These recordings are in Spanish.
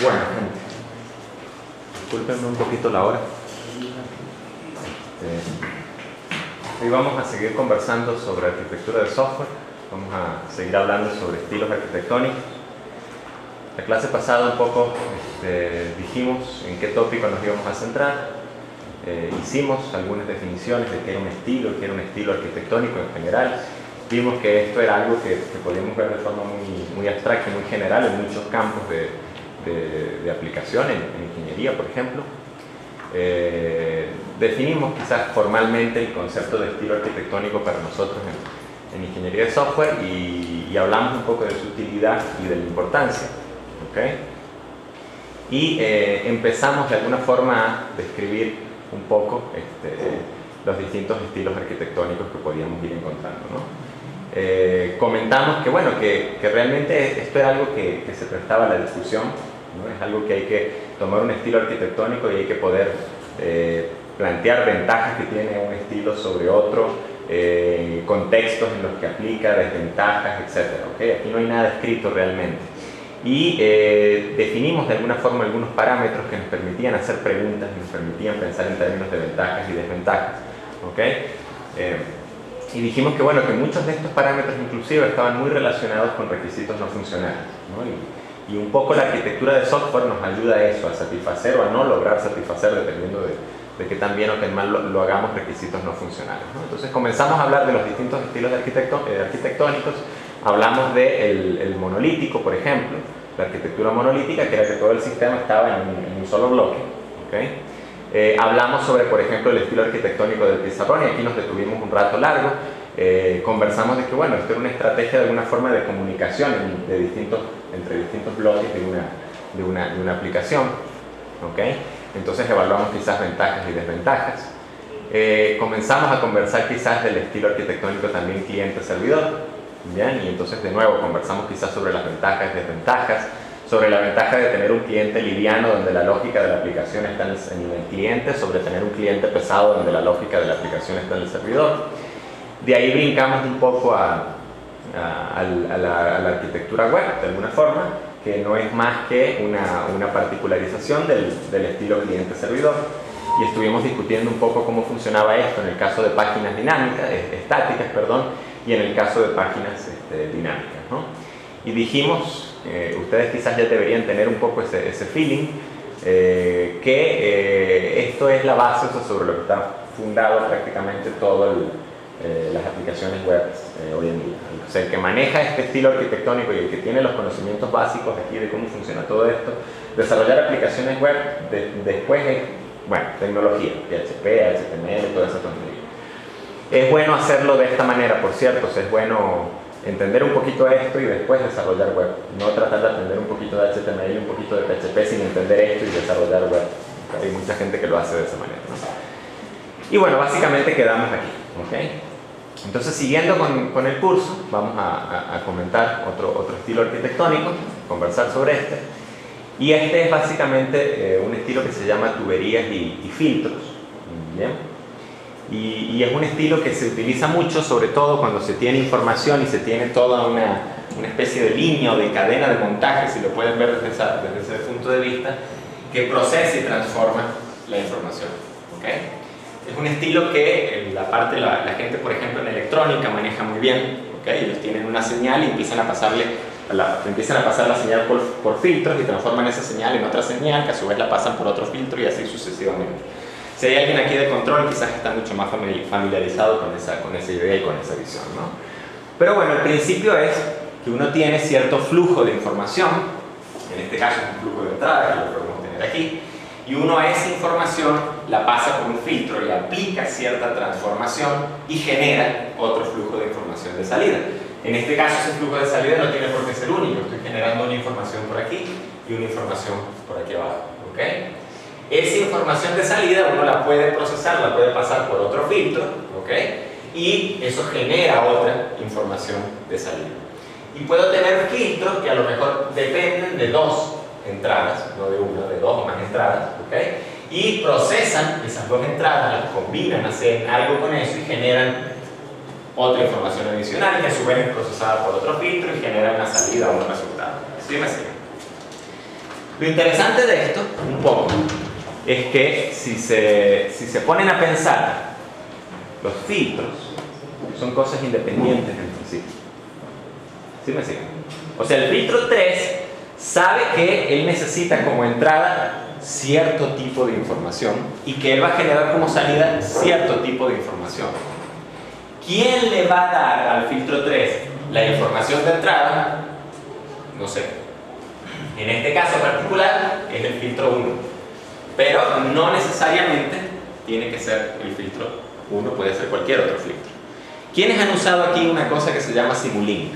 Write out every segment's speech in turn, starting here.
Bueno, gente, discúlpenme un poquito la hora. Hoy vamos a seguir conversando sobre arquitectura de software. Vamos a seguir hablando sobre estilos arquitectónicos. La clase pasada un poco dijimos en qué tópico nos íbamos a centrar. Hicimos algunas definiciones de qué era un estilo arquitectónico en general. Vimos que esto era algo que podíamos ver de forma muy abstracta y muy general en muchos campos de aplicación, en ingeniería, por ejemplo. Definimos quizás formalmente el concepto de estilo arquitectónico para nosotros en ingeniería de software y hablamos un poco de su utilidad y de la importancia. ¿Okay? Y empezamos de alguna forma a describir un poco los distintos estilos arquitectónicos que podíamos ir encontrando, ¿no? Comentamos que, bueno, que realmente esto era algo que se prestaba a la discusión, ¿no? Es algo que hay que tomar un estilo arquitectónico y hay que poder plantear ventajas que tiene un estilo sobre otro, contextos en los que aplica, desventajas, etc. ¿Okay? Aquí no hay nada escrito realmente. Y definimos de alguna forma algunos parámetros que nos permitían hacer preguntas y nos permitían pensar en términos de ventajas y desventajas. ¿Okay? Y dijimos que, bueno, que muchos de estos parámetros inclusive estaban muy relacionados con requisitos no funcionales, ¿no? Y un poco la arquitectura de software nos ayuda a eso, a satisfacer o a no lograr satisfacer, dependiendo de que tan bien o tan mal lo hagamos, requisitos no funcionales, ¿no? Entonces comenzamos a hablar de los distintos estilos arquitectónicos. Hablamos del monolítico, por ejemplo, la arquitectura monolítica, que era que todo el sistema estaba en un solo bloque. ¿Okay? Hablamos sobre, por ejemplo, el estilo arquitectónico del pizarrón, y aquí nos detuvimos un rato largo. Conversamos de que, bueno, esto era una estrategia de alguna forma de comunicación entre distintos bloques de una aplicación. ¿Okay? Entonces evaluamos quizás ventajas y desventajas. Comenzamos a conversar quizás del estilo arquitectónico también cliente-servidor. Bien, y entonces de nuevo conversamos quizás sobre las ventajas y desventajas, sobre la ventaja de tener un cliente liviano donde la lógica de la aplicación está en el cliente, sobre tener un cliente pesado donde la lógica de la aplicación está en el servidor. De ahí brincamos un poco a la arquitectura web, de alguna forma, que no es más que una particularización del estilo cliente-servidor. Y estuvimos discutiendo un poco cómo funcionaba esto en el caso de páginas estáticas, y en el caso de páginas dinámicas, ¿no? Y dijimos, ustedes quizás ya deberían tener un poco ese feeling, que esto es la base sobre lo que está fundado prácticamente todas las aplicaciones web hoy en día. O sea, el que maneja este estilo arquitectónico y el que tiene los conocimientos básicos aquí de cómo funciona todo esto, desarrollar aplicaciones web después es, bueno, tecnología, PHP, HTML, toda esa tontería. Es bueno hacerlo de esta manera, por cierto. O sea, es bueno entender un poquito esto y después desarrollar web. No tratar de aprender un poquito de HTML y un poquito de PHP sin entender esto y desarrollar web. Hay mucha gente que lo hace de esa manera, ¿no? Y bueno, básicamente quedamos aquí. ¿Okay? Entonces, siguiendo con el curso, vamos a comentar otro estilo arquitectónico, conversar sobre este. Y este es básicamente un estilo que se llama tuberías y filtros. ¿Bien? Y es un estilo que se utiliza mucho, sobre todo cuando se tiene información y se tiene toda una especie de línea o de cadena de montaje, si lo pueden ver desde ese punto de vista, que procesa y transforma la información. ¿Okay? Es un estilo que la gente, por ejemplo, en electrónica maneja muy bien. ¿Okay? Ellos tienen una señal y empiezan a pasar la señal por filtros y transforman esa señal en otra señal, que a su vez la pasan por otro filtro y así sucesivamente. Si hay alguien aquí de control, quizás está mucho más familiarizado con esa idea y con esa visión, ¿no? Pero bueno, el principio es que uno tiene cierto flujo de información, en este caso es un flujo de entrada, que lo podemos tener aquí, y uno a esa información la pasa por un filtro, le aplica cierta transformación y genera otro flujo de información de salida. En este caso ese flujo de salida no tiene por qué ser único, estoy generando una información por aquí y una información por aquí abajo. ¿Okay? Esa información de salida uno la puede procesar, la puede pasar por otro filtro, ¿okay? Y eso genera otra información de salida. Y puedo tener filtros que a lo mejor dependen de dos entradas, no de una, de dos o más entradas, ¿okay? Y procesan esas dos entradas, las combinan, hacen algo con eso y generan otra información adicional que a su vez es procesada por otro filtro y genera una salida o un resultado. ¿Sí me sigue? Lo interesante de esto, un poco, es que si se ponen a pensar, los filtros son cosas independientes en principio. ¿Sí me siguen? O sea, el filtro 3 sabe que él necesita como entrada cierto tipo de información y que él va a generar como salida cierto tipo de información. ¿Quién le va a dar al filtro 3 la información de entrada? No sé. En este caso particular es el filtro 1. Pero no necesariamente tiene que ser el filtro 1, puede ser cualquier otro filtro. ¿Quiénes han usado aquí una cosa que se llama Simulink?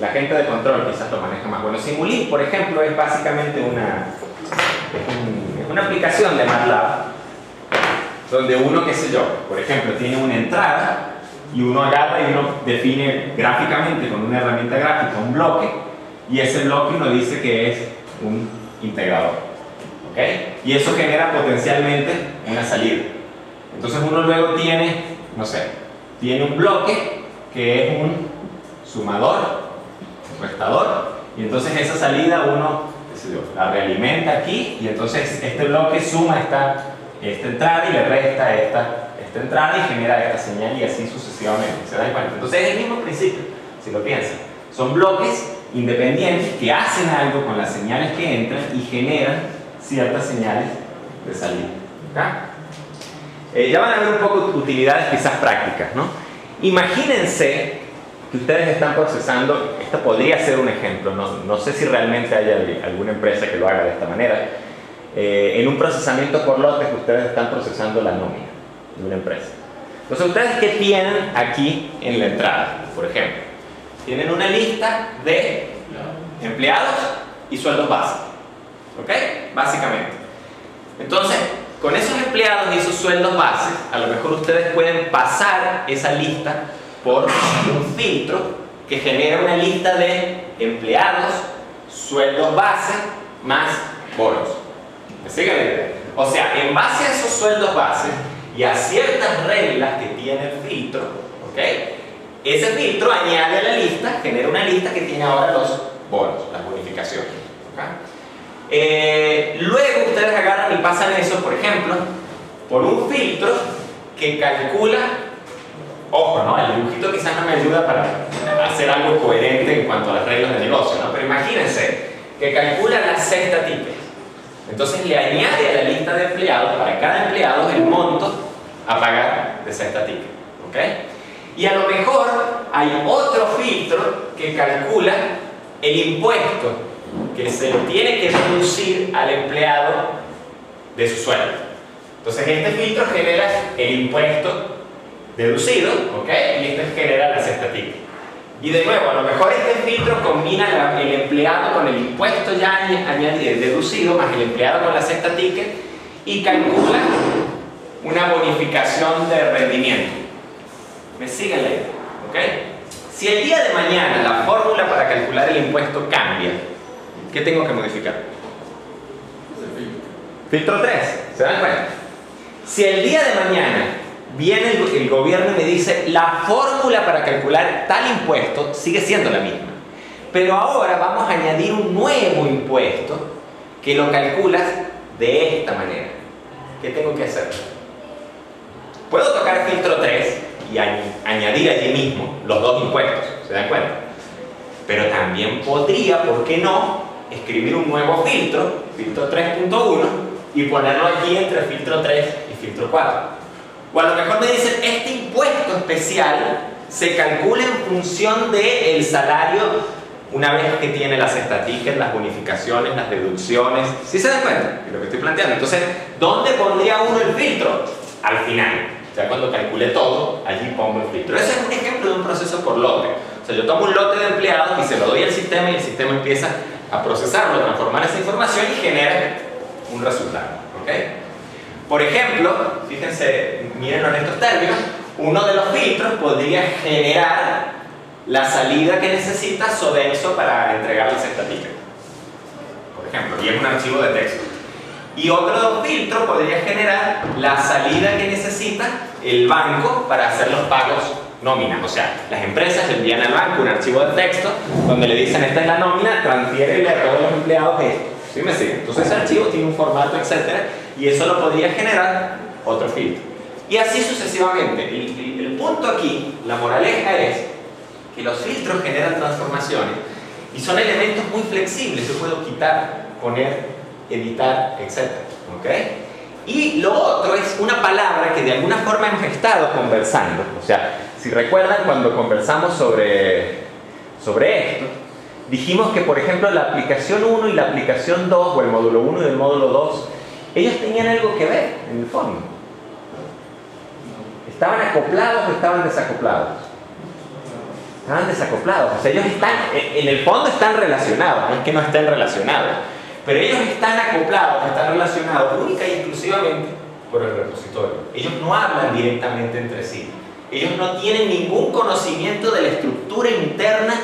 La gente de control quizás lo maneja más. Bueno, Simulink, por ejemplo, es básicamente una aplicación de MATLAB donde uno, qué sé yo, por ejemplo, tiene una entrada y uno agarra y uno define gráficamente con una herramienta gráfica un bloque y ese bloque uno dice que es un integrador. ¿Ok? Y eso genera potencialmente una salida. Entonces uno luego tiene, no sé, tiene un bloque que es un sumador, restador, y entonces esa salida uno, qué sé yo, la realimenta aquí y entonces este bloque suma esta entrada y le resta esta entrada y genera esta señal y así sucesivamente. ¿Se dan cuenta? Entonces es el mismo principio, si lo piensan. Son bloques independientes que hacen algo con las señales que entran y generan ciertas señales de salida. ¿Okay? Ya van a ver un poco utilidades quizás prácticas, ¿no? Imagínense que ustedes están procesando, esto podría ser un ejemplo, no sé si realmente hay alguna empresa que lo haga de esta manera, en un procesamiento por lotes ustedes están procesando la nómina de una empresa. Entonces, ¿ustedes qué tienen aquí en la entrada? Por ejemplo, tienen una lista de empleados y sueldos básicos. ¿Ok? Básicamente. Entonces, con esos empleados y esos sueldos bases, a lo mejor ustedes pueden pasar esa lista por un filtro que genera una lista de empleados, sueldos base, más bonos. ¿Me siguen la idea? O sea, en base a esos sueldos base y a ciertas reglas que tiene el filtro, ¿ok? Ese filtro añade a la lista, genera una lista que tiene ahora los bonos, las bonificaciones. ¿Okay? Luego ustedes agarran y pasan eso, por ejemplo, por un filtro que calcula, ojo, ¿no? El dibujito quizás no me ayuda para hacer algo coherente en cuanto a las reglas de negocio, ¿no? Pero imagínense que calcula la cesta ticket. Entonces le añade a la lista de empleados, para cada empleado, el monto a pagar de cesta ticket. ¿Ok? Y a lo mejor hay otro filtro que calcula el impuesto que se le tiene que deducir al empleado de su sueldo. Entonces este filtro genera el impuesto deducido, ¿ok? Y este genera la cesta ticket. Y de nuevo, a lo mejor este filtro combina el empleado con el impuesto ya deducido más el empleado con la cesta ticket y calcula una bonificación de rendimiento. ¿Me siguen la idea? ¿Ok? Si el día de mañana la fórmula para calcular el impuesto cambia, ¿qué tengo que modificar? Filtro 3, ¿se dan cuenta? Si el día de mañana viene el gobierno y me dice la fórmula para calcular tal impuesto sigue siendo la misma, pero ahora vamos a añadir un nuevo impuesto que lo calculas de esta manera, ¿qué tengo que hacer? Puedo tocar filtro 3 y añadir allí mismo los dos impuestos, ¿se dan cuenta? Pero también podría, ¿por qué no?, escribir un nuevo filtro, filtro 3.1, y ponerlo aquí entre filtro 3 y filtro 4. O a lo mejor me dicen, este impuesto especial se calcula en función del salario una vez que tiene las cesta ticket, las bonificaciones, las deducciones. ¿Sí se dan cuenta de lo que estoy planteando? Entonces, ¿dónde pondría uno el filtro? Al final. Ya cuando calcule todo, allí pongo el filtro. Ese es un ejemplo de un proceso por lote. O sea, yo tomo un lote de empleados y se lo doy al sistema y el sistema empieza a procesarlo, a transformar esa información y genera un resultado. ¿Ok? Por ejemplo, fíjense, mírenlo en estos términos, uno de los filtros podría generar la salida que necesita Sodexo para entregar la cesta ticket. Por ejemplo, y es un archivo de texto. Y otro filtro podría generar la salida que necesita el banco para hacer los pagos nóminas. O sea, las empresas le envían al banco un archivo de texto donde le dicen esta es la nómina, transfiérele a todos los empleados esto. ¿Sí me siguen? Entonces ese archivo tiene un formato, etcétera, y eso lo podría generar otro filtro. Y así sucesivamente. El punto aquí, la moraleja es que los filtros generan transformaciones y son elementos muy flexibles. Yo puedo quitar, poner, editar, etcétera. ¿Ok? Y lo otro es una palabra que de alguna forma hemos estado conversando. O sea, si recuerdan cuando conversamos sobre esto, dijimos que por ejemplo la aplicación 1 y la aplicación 2, o el módulo 1 y el módulo 2, ellos tenían algo que ver en el fondo. ¿Estaban acoplados o estaban desacoplados? Estaban desacoplados. O sea, ellos están, en el fondo están relacionados, no es que no estén relacionados. Pero ellos están acoplados, están relacionados única y exclusivamente por el repositorio. Ellos no hablan directamente entre sí. Ellos no tienen ningún conocimiento de la estructura interna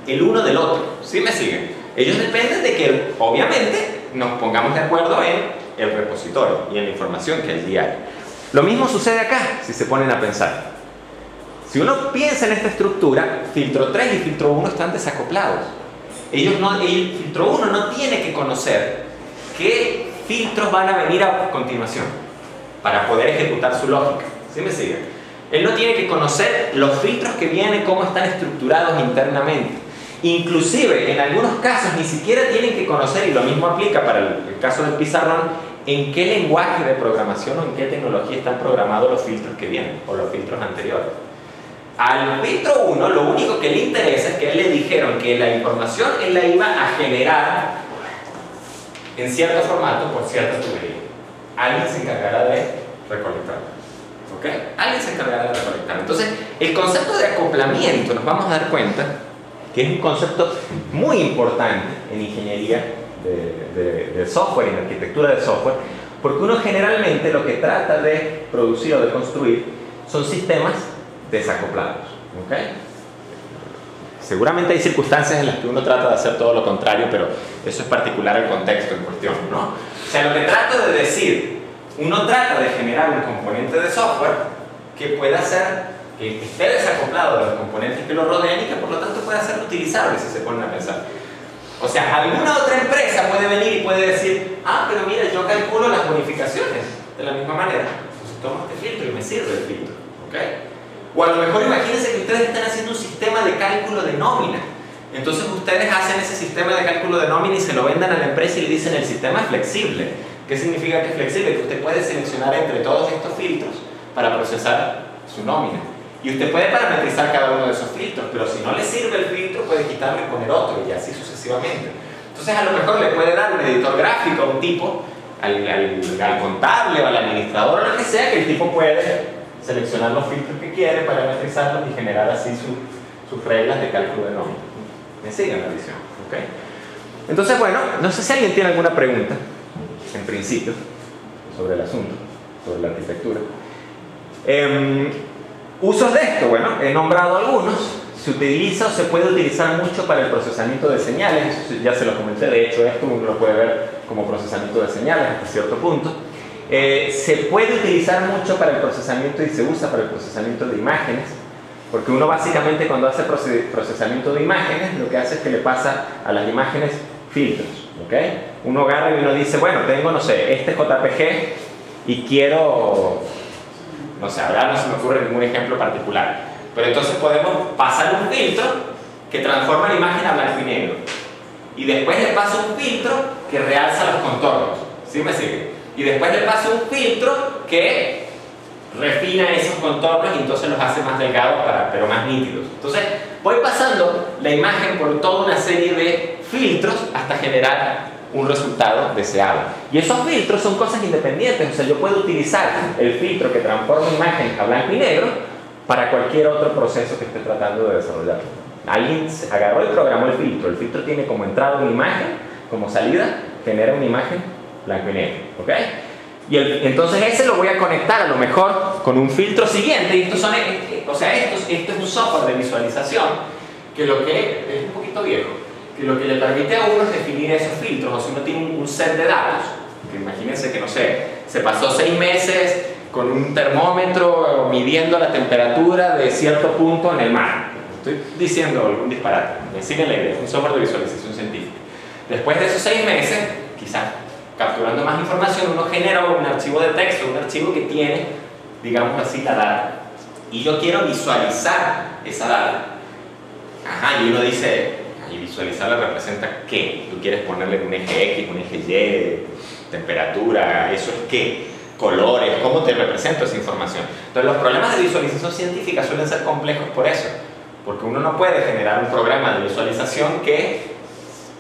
el uno del otro. ¿Sí me siguen? Ellos dependen de que, obviamente, nos pongamos de acuerdo en el repositorio y en la información que allí hay. Lo mismo sucede acá, si se ponen a pensar. Si uno piensa en esta estructura, filtro 3 y filtro 1 están desacoplados. El filtro 1 no tiene que conocer qué filtros van a venir a continuación para poder ejecutar su lógica. ¿Sí me siguen? Él no tiene que conocer los filtros que vienen, cómo están estructurados internamente. Inclusive, en algunos casos, ni siquiera tienen que conocer, y lo mismo aplica para el caso del pizarrón, en qué lenguaje de programación o en qué tecnología están programados los filtros que vienen, o los filtros anteriores. Al filtro 1 lo único que le interesa es que a él le dijeron que la información él la iba a generar en cierto formato por cierta tubería. Alguien se encargará de recolectarlo. ¿Ok? Alguien se encargará de recolectarlo. Entonces, el concepto de acoplamiento, nos vamos a dar cuenta que es un concepto muy importante en ingeniería de software y en arquitectura de software, porque uno generalmente lo que trata de producir o de construir son sistemas desacoplados. ¿Ok? Seguramente hay circunstancias en las que uno trata de hacer todo lo contrario, pero eso es particular al contexto en cuestión, ¿no? O sea, lo que trato de decir, uno trata de generar un componente de software que pueda ser, que esté desacoplado de los componentes que lo rodean y que por lo tanto pueda ser utilizable si se ponen a pensar. O sea, alguna otra empresa puede venir y puede decir, ah, pero mira, yo calculo las bonificaciones de la misma manera. Entonces tomo este filtro y me sirve el filtro. ¿Ok? O a lo mejor imagínense que ustedes están haciendo un sistema de cálculo de nómina. Entonces ustedes hacen ese sistema de cálculo de nómina y se lo vendan a la empresa y le dicen el sistema es flexible. ¿Qué significa que es flexible? Que usted puede seleccionar entre todos estos filtros para procesar su nómina. Y usted puede parametrizar cada uno de esos filtros, pero si no le sirve el filtro puede quitarlo y poner otro y así sucesivamente. Entonces a lo mejor le puede dar un editor gráfico a un tipo, al contable o al administrador o lo que sea, que el tipo puede seleccionar los filtros que quiere, parametrizarlos y generar así sus reglas de cálculo de nómina. ¿Me siguen la visión? ¿Okay? Entonces, bueno, no sé si alguien tiene alguna pregunta, en principio, sobre el asunto, sobre la arquitectura. Usos de esto, bueno, he nombrado algunos. Se utiliza o se puede utilizar mucho para el procesamiento de señales, ya se lo comenté, de hecho esto uno lo puede ver como procesamiento de señales hasta cierto punto. Se puede utilizar mucho para el procesamiento y se usa para el procesamiento de imágenes, porque uno básicamente cuando hace procesamiento de imágenes lo que hace es que le pasa a las imágenes filtros, ¿ok? Uno agarra y uno dice, bueno, tengo, no sé, este JPG y quiero, no sé, ahora no se me ocurre ningún ejemplo particular, pero entonces podemos pasar un filtro que transforma la imagen a blanco y negro y después le paso un filtro que realza los contornos, ¿sí me sigue? Y después le paso un filtro que refina esos contornos y entonces los hace más delgados pero más nítidos. Entonces voy pasando la imagen por toda una serie de filtros hasta generar un resultado deseado. Y esos filtros son cosas independientes, o sea, yo puedo utilizar el filtro que transforma imagen a blanco y negro para cualquier otro proceso que esté tratando de desarrollar. Alguien agarró y programó el filtro tiene como entrada una imagen, como salida genera una imagen blanco y negro, ¿ok? Y entonces ese lo voy a conectar a lo mejor con un filtro siguiente, y estos son, o sea, esto es un software de visualización que lo que es un poquito viejo, que lo que le permite a uno es definir esos filtros. O si uno tiene un set de datos, que imagínense que no sé, se pasó 6 meses con un termómetro midiendo la temperatura de cierto punto en el mar. Estoy diciendo algún disparate, me sigue la idea, es un software de visualización científica. Después de esos 6 meses, quizás capturando más información, uno genera un archivo de texto, un archivo que tiene, digamos así, la data. Y yo quiero visualizar esa data. Ajá, y uno dice, y visualizarla representa ¿qué? Tú quieres ponerle un eje X, un eje Y, temperatura, ¿eso es qué? Colores, ¿cómo te represento esa información? Entonces los problemas de visualización científica suelen ser complejos por eso, porque uno no puede generar un programa de visualización que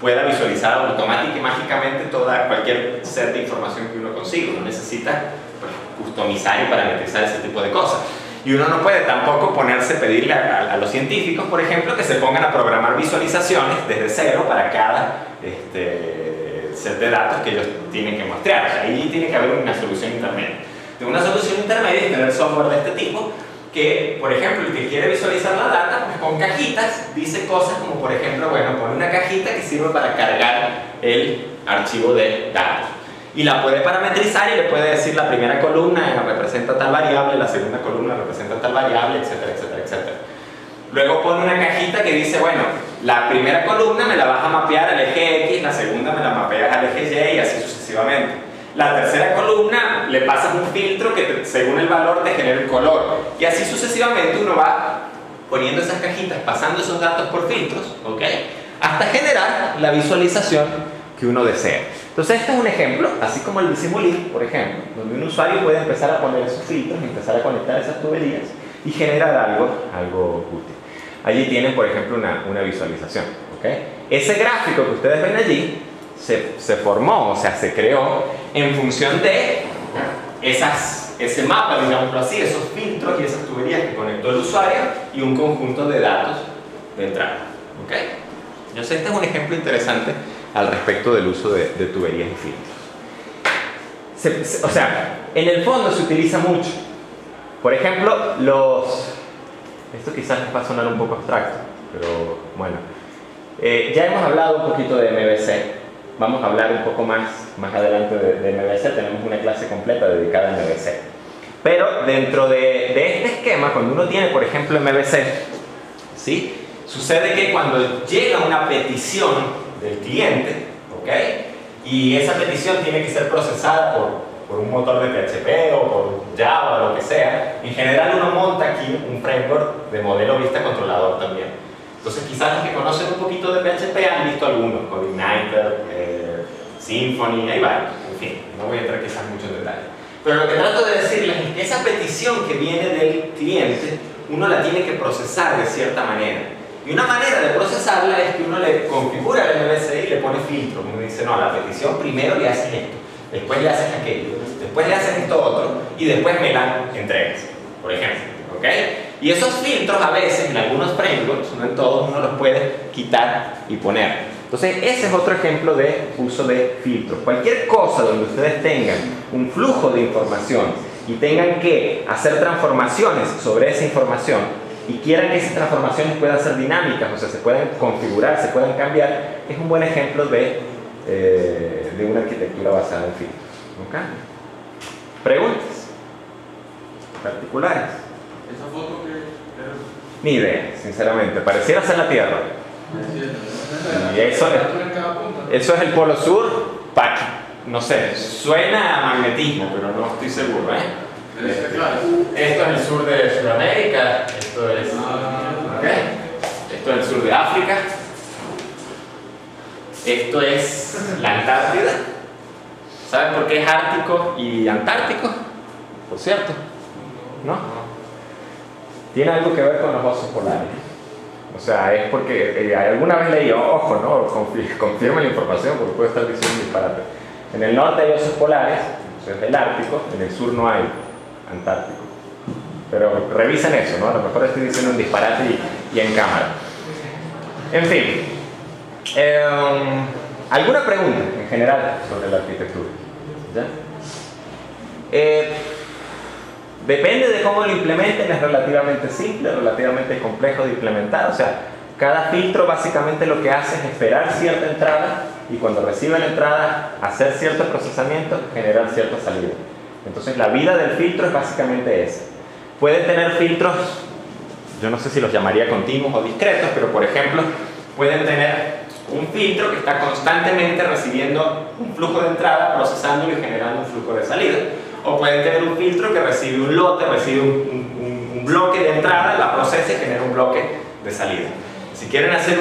pueda visualizar automáticamente y mágicamente cualquier set de información que uno consiga. Uno necesita pues, customizar y parametrizar ese tipo de cosas. Y uno no puede tampoco pedirle a los científicos, por ejemplo, que se pongan a programar visualizaciones desde cero para cada set de datos que ellos tienen que mostrar. O sea, ahí tiene que haber una solución intermedia. De una solución intermedia es tener software de este tipo que, por ejemplo, el que quiere visualizar la data, pues con cajitas, dice cosas como, por ejemplo, bueno, pone una cajita que sirve para cargar el archivo de datos. Y la puede parametrizar y le puede decir la primera columna representa tal variable, la segunda columna representa tal variable, etcétera, etcétera, etcétera. Luego pone una cajita que dice, bueno, la primera columna me la vas a mapear al eje X, la segunda me la mapeas al eje Y y así sucesivamente. La tercera columna le pasas un filtro que según el valor te genera el color. Y así sucesivamente uno va poniendo esas cajitas, pasando esos datos por filtros, ¿ok? Hasta generar la visualización que uno desea. Entonces este es un ejemplo, así como el de Simulink, por ejemplo, donde un usuario puede empezar a poner esos filtros, empezar a conectar esas tuberías y generar algo útil. Allí tienen, por ejemplo, una visualización, ¿ok? Ese gráfico que ustedes ven allí se formó, o sea, se creó en función de ese mapa, digámoslo así, esos filtros y esas tuberías que conectó el usuario y un conjunto de datos de entrada, ¿ok? Yo sé, este es un ejemplo interesante al respecto del uso de tuberías y filtros. O sea, en el fondo se utiliza mucho. Por ejemplo, esto quizás les va a sonar un poco abstracto, pero bueno. Ya hemos hablado un poquito de MVC. Vamos a hablar un poco más adelante de MVC. Tenemos una clase completa dedicada a MVC. Pero dentro de este esquema, cuando uno tiene, por ejemplo, MVC, ¿sí? Sucede que cuando llega una petición del cliente, ¿ok? Y esa petición tiene que ser procesada por un motor de PHP o por Java o lo que sea. En general uno monta aquí un framework de modelo vista controlador también. Entonces quizás los que conocen un poquito de PHP han visto algunos, CodeIgniter, Symfony, hay varios, en fin, no voy a entrar quizás mucho en detalle. Pero lo que trato de decirles es que esa petición que viene del cliente, uno la tiene que procesar de cierta manera. Y una manera de procesarla es que uno le configura el MVC y le pone filtros. Uno dice, no, a la petición primero le haces esto, después le haces aquello, después le haces esto otro y después me la entregas, por ejemplo, ¿ok? Y esos filtros a veces en algunos frameworks, no en todos, uno los puede quitar y poner. Entonces ese es otro ejemplo de uso de filtros. Cualquier cosa donde ustedes tengan un flujo de información y tengan que hacer transformaciones sobre esa información y quieran que esas transformaciones puedan ser dinámicas, o sea, se puedan configurar, se puedan cambiar, es un buen ejemplo de una arquitectura basada en filtros. ¿Okay? ¿Preguntas particulares? ¿Esa foto qué? Ni idea, sinceramente. Pareciera ser la Tierra. Y eso es el polo sur. No sé, suena a magnetismo, pero no estoy seguro, ¿eh? Esto es el sur de Sudamérica, esto es el sur de África, esto es la Antártida. ¿Saben por qué es Ártico y Antártico? Por cierto, ¿no? Tiene algo que ver con los osos polares. O sea, es porque alguna vez leí, ojo, ¿no? Confirma la información porque puede estar diciendo un disparate. En el norte hay osos polares, eso es el Ártico, en el sur no hay Antártico. Pero revisen eso, ¿no? A lo mejor estoy diciendo un disparate y en cámara. En fin. ¿Alguna pregunta en general sobre la arquitectura? ¿Ya? Depende de cómo lo implementen, es relativamente simple, relativamente complejo de implementar. O sea, cada filtro básicamente lo que hace es esperar cierta entrada y cuando recibe la entrada, hacer cierto procesamiento, generar cierta salida. Entonces la vida del filtro es básicamente esa. Puede tener filtros, yo no sé si los llamaría continuos o discretos, pero por ejemplo pueden tener un filtro que está constantemente recibiendo un flujo de entrada, procesándolo y generando un flujo de salida. O pueden tener un filtro que recibe un lote, recibe un bloque de entrada, la procesa y genera un bloque de salida. Si quieren hacer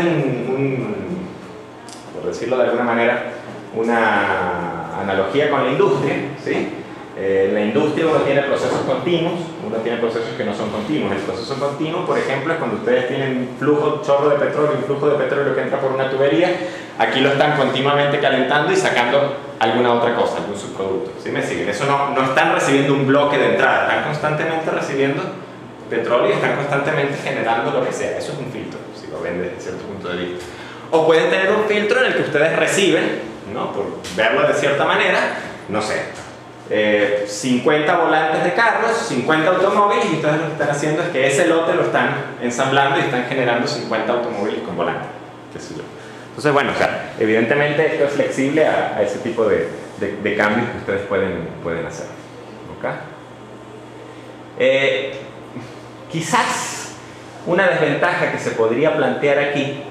por decirlo de alguna manera, una analogía con la industria, ¿sí? En la industria uno tiene procesos continuos, uno tiene procesos que no son continuos. El proceso continuo, por ejemplo, es cuando ustedes tienen un chorro de petróleo, un flujo de petróleo que entra por una tubería, aquí lo están continuamente calentando y sacando alguna otra cosa, algún subproducto. ¿Sí me siguen? Eso no están recibiendo un bloque de entrada, están constantemente recibiendo petróleo y están constantemente generando lo que sea. Eso es un filtro, si lo ven desde cierto punto de vista. O pueden tener un filtro en el que ustedes reciben, ¿no? Por verlo de cierta manera, no sé, 50 volantes de carros, 50 automóviles, y ustedes lo que están haciendo es que ese lote lo están ensamblando y están generando 50 automóviles con volantes, qué sé yo. Entonces, bueno, o sea, evidentemente esto es flexible a ese tipo de cambios que ustedes pueden hacer. ¿Okay? Quizás una desventaja que se podría plantear aquí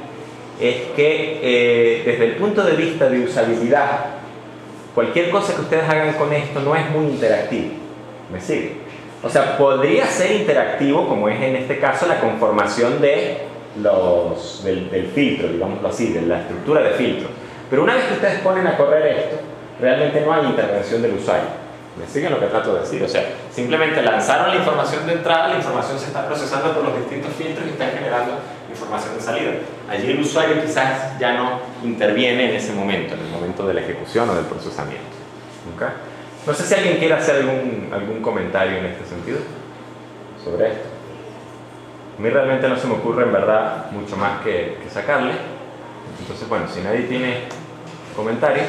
es que desde el punto de vista de usabilidad, cualquier cosa que ustedes hagan con esto no es muy interactivo. ¿Me sigue? O sea, podría ser interactivo, como es en este caso la conformación del filtro, digámoslo así, de la estructura de filtro. Pero una vez que ustedes ponen a correr esto, realmente no hay intervención del usuario. ¿Me siguen lo que trato de decir? O sea, simplemente lanzaron la información de entrada, la información se está procesando por los distintos filtros y están generando información de salida. Allí el usuario quizás ya no interviene en ese momento, en el momento de la ejecución o del procesamiento. ¿Okay? No sé si alguien quiere hacer algún comentario en este sentido sobre esto. A mí realmente no se me ocurre en verdad mucho más que sacarle. Entonces, bueno, si nadie tiene comentarios,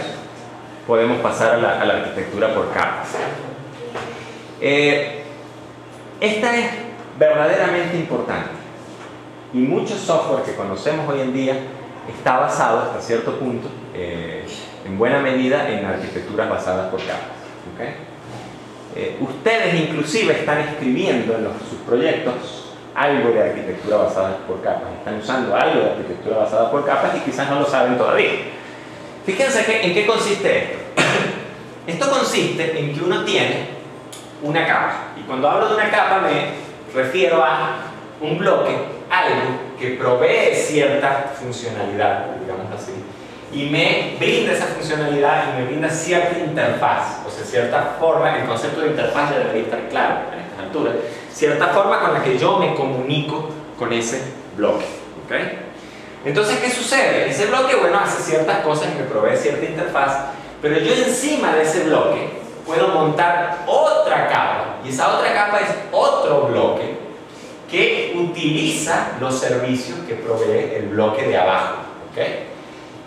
podemos pasar a la arquitectura por capas. Esta es verdaderamente importante. Y mucho software que conocemos hoy en día está basado hasta cierto punto, en buena medida, en arquitecturas basadas por capas. ¿Okay? Ustedes inclusive están escribiendo en sus proyectos algo de arquitectura basada por capas, están usando algo de arquitectura basada por capas y quizás no lo saben todavía. Fíjense en qué consiste esto. Esto consiste en que uno tiene una capa, y cuando hablo de una capa me refiero a un bloque, algo que provee cierta funcionalidad, digamos así, y me brinda esa funcionalidad y me brinda cierta interfaz, o sea, cierta forma. El concepto de interfaz ya debería estar claro a estas alturas, cierta forma con la que yo me comunico con ese bloque. ¿Okay? Entonces, ¿qué sucede? Ese bloque, bueno, hace ciertas cosas y me provee cierta interfaz, pero yo encima de ese bloque puedo montar otra capa, y esa otra capa es otro bloque que utiliza los servicios que provee el bloque de abajo. ¿Okay?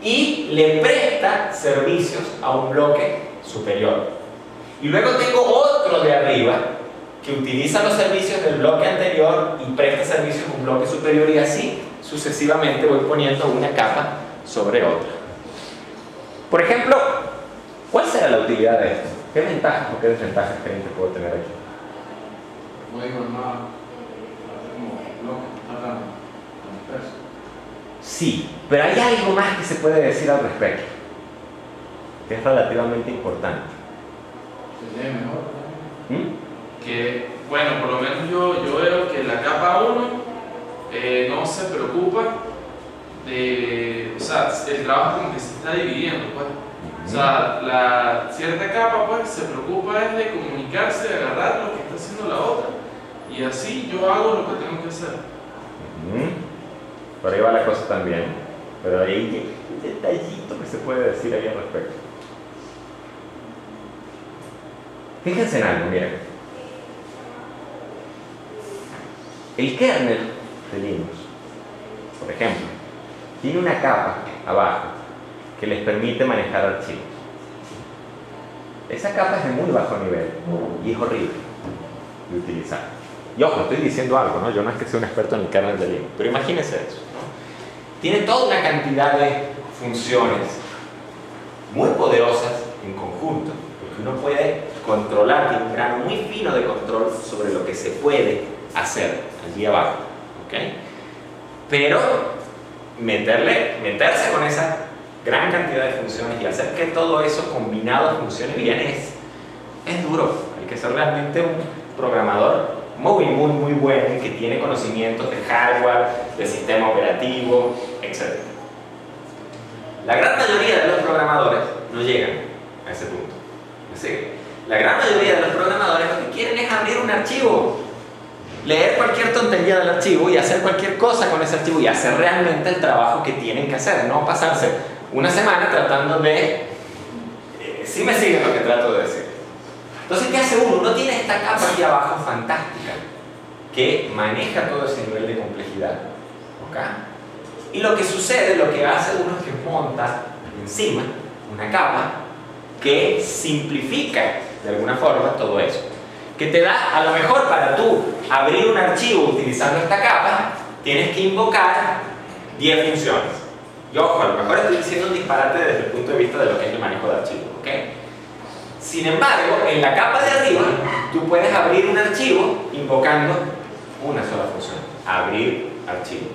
Y le presta servicios a un bloque superior. Y luego tengo otro de arriba que utiliza los servicios del bloque anterior y presta servicios a un bloque superior, y así sucesivamente voy poniendo una capa sobre otra. Por ejemplo, ¿cuál será la utilidad de esto? ¿Qué ventajas o qué desventajas creen que puedo tener aquí? Sí, pero hay algo más que se puede decir al respecto, que es relativamente importante. Se lee mejor. Que, bueno, por lo menos yo veo que la capa 1 no se preocupa de, o sea, el trabajo como que se está dividiendo, pues. O sea, la cierta capa, pues, se preocupa es de comunicarse, de agarrar lo que está haciendo la otra, y así yo hago lo que tengo que hacer. Por ahí va la cosa también, pero hay un detallito que se puede decir ahí al respecto. Fíjense en algo, miren. El kernel de Linux, por ejemplo, tiene una capa abajo que les permite manejar archivos. Esa capa es de muy bajo nivel y es horrible de utilizar. Y ojo, estoy diciendo algo, ¿no? Yo no es que sea un experto en el kernel de Linux, pero imagínense eso, ¿no? Tiene toda una cantidad de funciones muy poderosas en conjunto, porque uno puede controlar, tiene un grano muy fino de control sobre lo que se puede hacer allí abajo, ¿ok? Pero meterse con esa gran cantidad de funciones y hacer que todo eso combinado funcione bien es duro. Hay que ser realmente un programador muy bueno, que tiene conocimientos de hardware, de sistema operativo, etc. La gran mayoría de los programadores no llegan a ese punto. Así, la gran mayoría de los programadores lo que quieren es abrir un archivo, leer cualquier tontería del archivo y hacer cualquier cosa con ese archivo y hacer realmente el trabajo que tienen que hacer, no pasarse una semana tratando de... ¿Sí me siguen lo que trato de decir? Entonces, ¿qué hace uno? Uno tiene esta capa aquí abajo fantástica que maneja todo ese nivel de complejidad, ¿ok? Y lo que sucede, lo que hace uno es que monta encima una capa que simplifica de alguna forma todo eso, que te da, a lo mejor para tú abrir un archivo utilizando esta capa, tienes que invocar 10 funciones. Y ojo, a lo mejor estoy diciendo un disparate desde el punto de vista de lo que es el manejo de archivos, ¿ok? Sin embargo, en la capa de arriba, tú puedes abrir un archivo invocando una sola función: abrir archivo.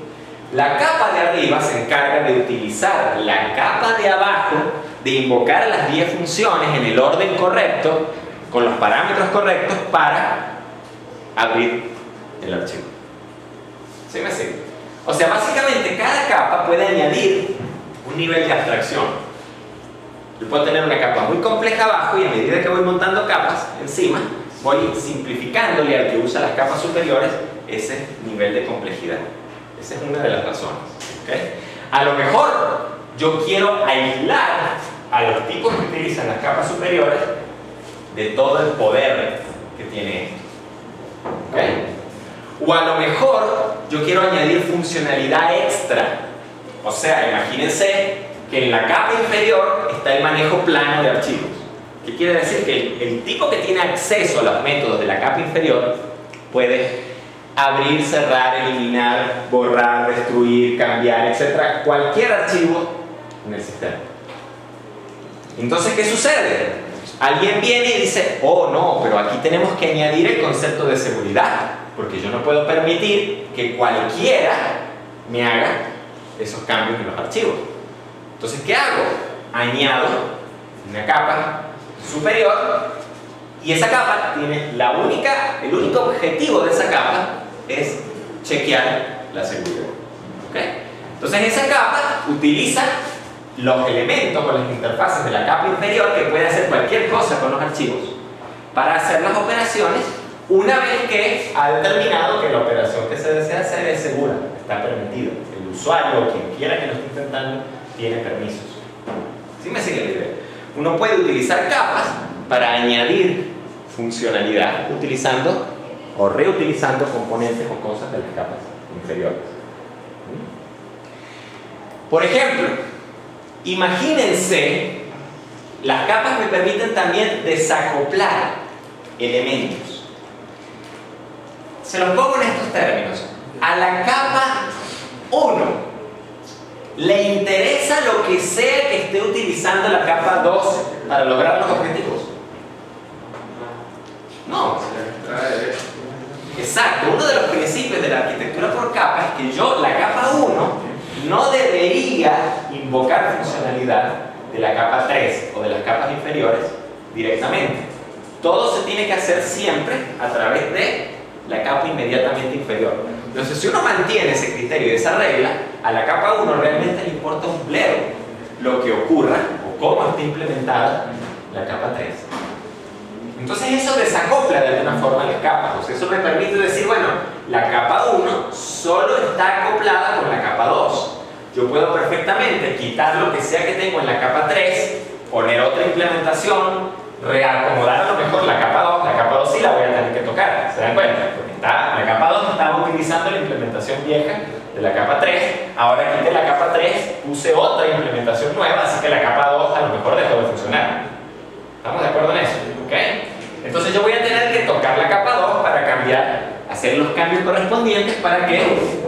La capa de arriba se encarga de utilizar la capa de abajo, de invocar las 10 funciones en el orden correcto, con los parámetros correctos para abrir el archivo. ¿Sí me sigue? O sea, básicamente cada capa puede añadir un nivel de abstracción. Yo puedo tener una capa muy compleja abajo y a medida que voy montando capas encima, voy simplificándole al que usa las capas superiores ese nivel de complejidad. Esa es una de las razones, ¿okay? A lo mejor yo quiero aislar a los tipos que utilizan las capas superiores de todo el poder que tiene esto, ¿okay? O a lo mejor yo quiero añadir funcionalidad extra. O sea, imagínense que en la capa inferior está el manejo plano de archivos. ¿Qué quiere decir? Que el tipo que tiene acceso a los métodos de la capa inferior puede abrir, cerrar, eliminar, borrar, destruir, cambiar, etc. cualquier archivo en el sistema. Entonces, ¿qué sucede? Alguien viene y dice: oh no, pero aquí tenemos que añadir el concepto de seguridad, porque yo no puedo permitir que cualquiera me haga esos cambios en los archivos. Entonces, ¿qué hago? Añado una capa superior y esa capa tiene el único objetivo de esa capa es chequear la seguridad. ¿Okay? Entonces, esa capa utiliza los elementos o las interfaces de la capa inferior, que puede hacer cualquier cosa con los archivos, para hacer las operaciones una vez que ha determinado que la operación que se desea hacer es segura, está permitida. El usuario o quien quiera que lo esté intentando tiene permisos. ¿Sí me sigue la idea? Uno puede utilizar capas para añadir funcionalidad utilizando o reutilizando componentes o cosas de las capas inferiores. Por ejemplo, imagínense, las capas me permiten también desacoplar elementos. Se los pongo en estos términos. A la capa 1 le interesa lo que sea que esté utilizando la capa 2 para lograr los objetivos. No. Exacto. Uno de los principios de la arquitectura por capas es que yo, la capa 1, no debería invocar funcionalidad de la capa 3 o de las capas inferiores directamente. Todo se tiene que hacer siempre a través de la capa inmediatamente inferior. Entonces, si uno mantiene ese criterio y esa regla, a la capa 1 realmente le importa un bledo lo que ocurra o cómo está implementada la capa 3. Entonces, eso desacopla de alguna forma las capas. O sea, eso me permite decir, bueno, la capa 1 solo está acoplada con la capa 2. Yo puedo perfectamente quitar lo que sea que tengo en la capa 3, poner otra implementación, reacomodar a lo mejor la capa 2 sí la voy a tener que tocar, ¿se dan cuenta? Porque la capa 2 estaba utilizando la implementación vieja de la capa 3, ahora quité la capa 3, puse otra implementación nueva, así que la capa 2 a lo mejor dejó de funcionar. ¿Estamos de acuerdo en eso? ¿Ok? Entonces yo voy a tener que tocar la capa 2 para cambiar, hacer los cambios correspondientes para que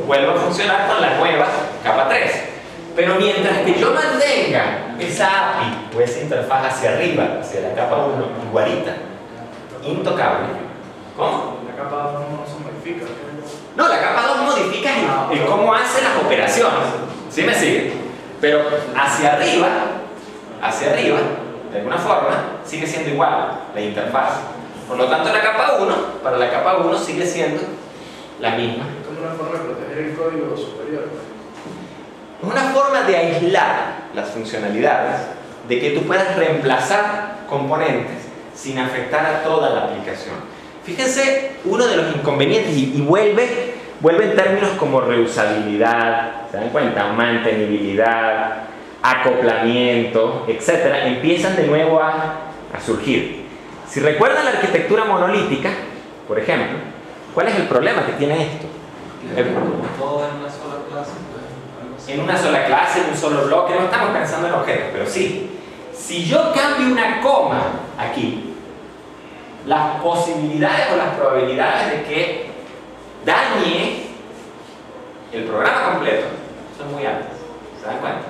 vuelva a funcionar con la nueva capa 3. Pero mientras que yo mantenga esa API o esa interfaz hacia arriba, hacia la capa 1, igualita, intocable. ¿Cómo? La capa 2 no se modifica. No, la capa 2 modifica el cómo hace las operaciones. ¿Sí me sigue? Pero hacia arriba, de alguna forma, sigue siendo igual la interfaz. Por lo tanto, la capa 1, para la capa 1 sigue siendo la misma. Es como una forma de proteger el código superior. Es una forma de aislar las funcionalidades, de que tú puedas reemplazar componentes sin afectar a toda la aplicación. Fíjense, uno de los inconvenientes, y vuelve en términos como reusabilidad, ¿se dan cuenta? Mantenibilidad, acoplamiento, etc., empiezan de nuevo a surgir. Si recuerdan la arquitectura monolítica, por ejemplo, ¿cuál es el problema que tiene esto? Todo en una sola clase. En una sola clase, en un solo bloque, no estamos pensando en objetos, pero sí. Si yo cambio una coma aquí, las posibilidades o las probabilidades de que dañe el programa completo son muy altas, ¿se dan cuenta?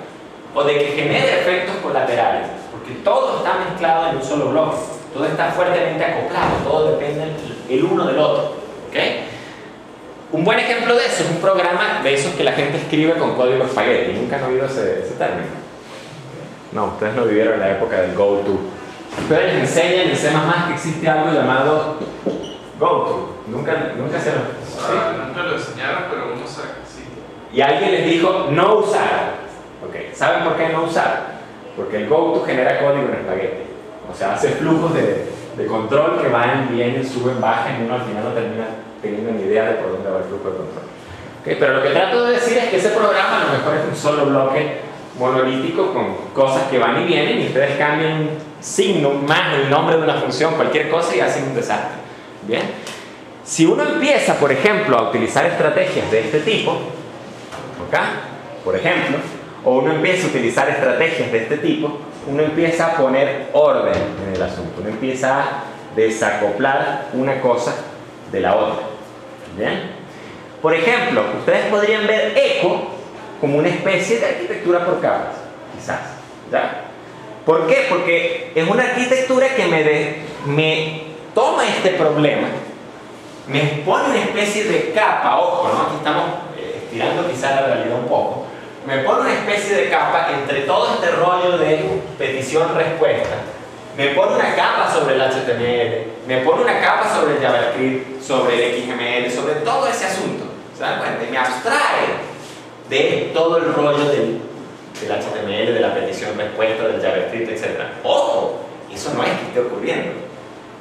O de que genere efectos colaterales, porque todo está mezclado en un solo bloque, todo está fuertemente acoplado, todo depende el uno del otro, ¿ok? Un buen ejemplo de eso es un programa de esos que la gente escribe con código espagueti. ¿Nunca han oído ese término? No, ustedes no vivieron en la época del GoTo. Ustedes les enseñan en C++ que existe algo llamado GoTo. Nunca se lo... ¿sí? Nunca lo enseñaron, pero uno sabe que sí. Y alguien les dijo no usar. Okay. ¿Saben por qué no usar? Porque el GoTo genera código en espagueti. O sea, hace flujos de control que van, vienen, suben, bajan y uno al final no termina teniendo ni idea de por dónde va el flujo de control. Okay. Pero lo que trato de decir es que ese programa a lo mejor es un solo bloque monolítico con cosas que van y vienen y ustedes cambian un signo más el nombre de una función, cualquier cosa y hacen un desastre. Bien. Si uno empieza, por ejemplo, a utilizar estrategias de este tipo, ¿ok? Por ejemplo, o uno empieza a utilizar estrategias de este tipo, uno empieza a poner orden en el asunto, uno empieza a desacoplar una cosa de la otra. ¿Bien? Por ejemplo, ustedes podrían ver Echo como una especie de arquitectura por capas, quizás. ¿Ya? ¿Por qué? Porque es una arquitectura que me toma este problema, me pone una especie de capa, ojo, ¿no? Aquí estamos estirando quizás la realidad un poco, me pone una especie de capa entre todo este rollo de petición-respuesta, me pone una capa sobre el HTML, me pone una capa sobre el JavaScript, sobre el XML, sobre todo ese asunto, ¿se dan cuenta? Y me abstrae de todo el rollo del HTML, de la petición-respuesta, del JavaScript, etc. ¡Ojo! Eso no es que esté ocurriendo.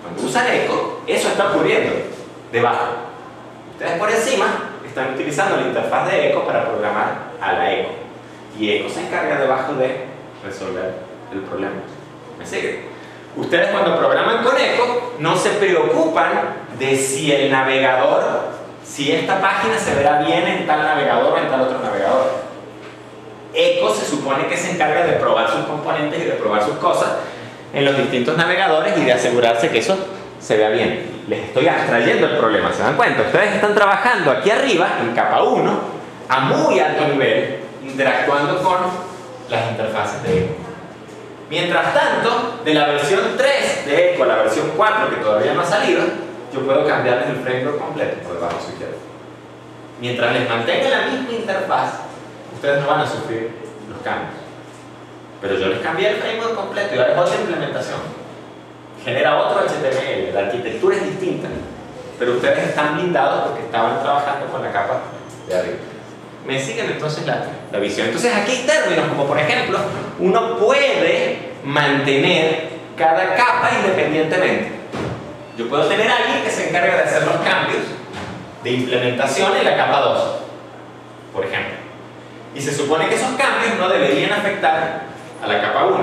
Cuando usan Echo, eso está ocurriendo debajo. Ustedes por encima están utilizando la interfaz de Echo para programar a la Echo. Y Echo se encarga debajo de resolver el problema. ¿Me siguen? Ustedes cuando programan con Echo no se preocupan de si el navegador, si esta página se verá bien en tal navegador o en tal otro navegador. Echo se supone que se encarga de probar sus componentes y de probar sus cosas en los distintos navegadores y de asegurarse que eso se vea bien. Les estoy abstrayendo el problema, ¿se dan cuenta? Ustedes están trabajando aquí arriba, en capa 1, a muy alto nivel, interactuando con las interfaces de Echo. Mientras tanto, de la versión 3 de Echo a la versión 4, que todavía no ha salido, yo puedo cambiarles el framework completo por debajo de su izquierda. Mientras les mantenga la misma interfaz, ustedes no van a sufrir los cambios. Pero yo les cambié el framework completo y ahora es otra implementación. Genera otro HTML, la arquitectura es distinta, pero ustedes están blindados porque estaban trabajando con la capa de arriba. ¿Me siguen entonces la visión? Entonces aquí hay términos como por ejemplo, uno puede mantener cada capa independientemente. Yo puedo tener a alguien que se encargue de hacer los cambios de implementación en la capa 2, por ejemplo. Y se supone que esos cambios no deberían afectar a la capa 1,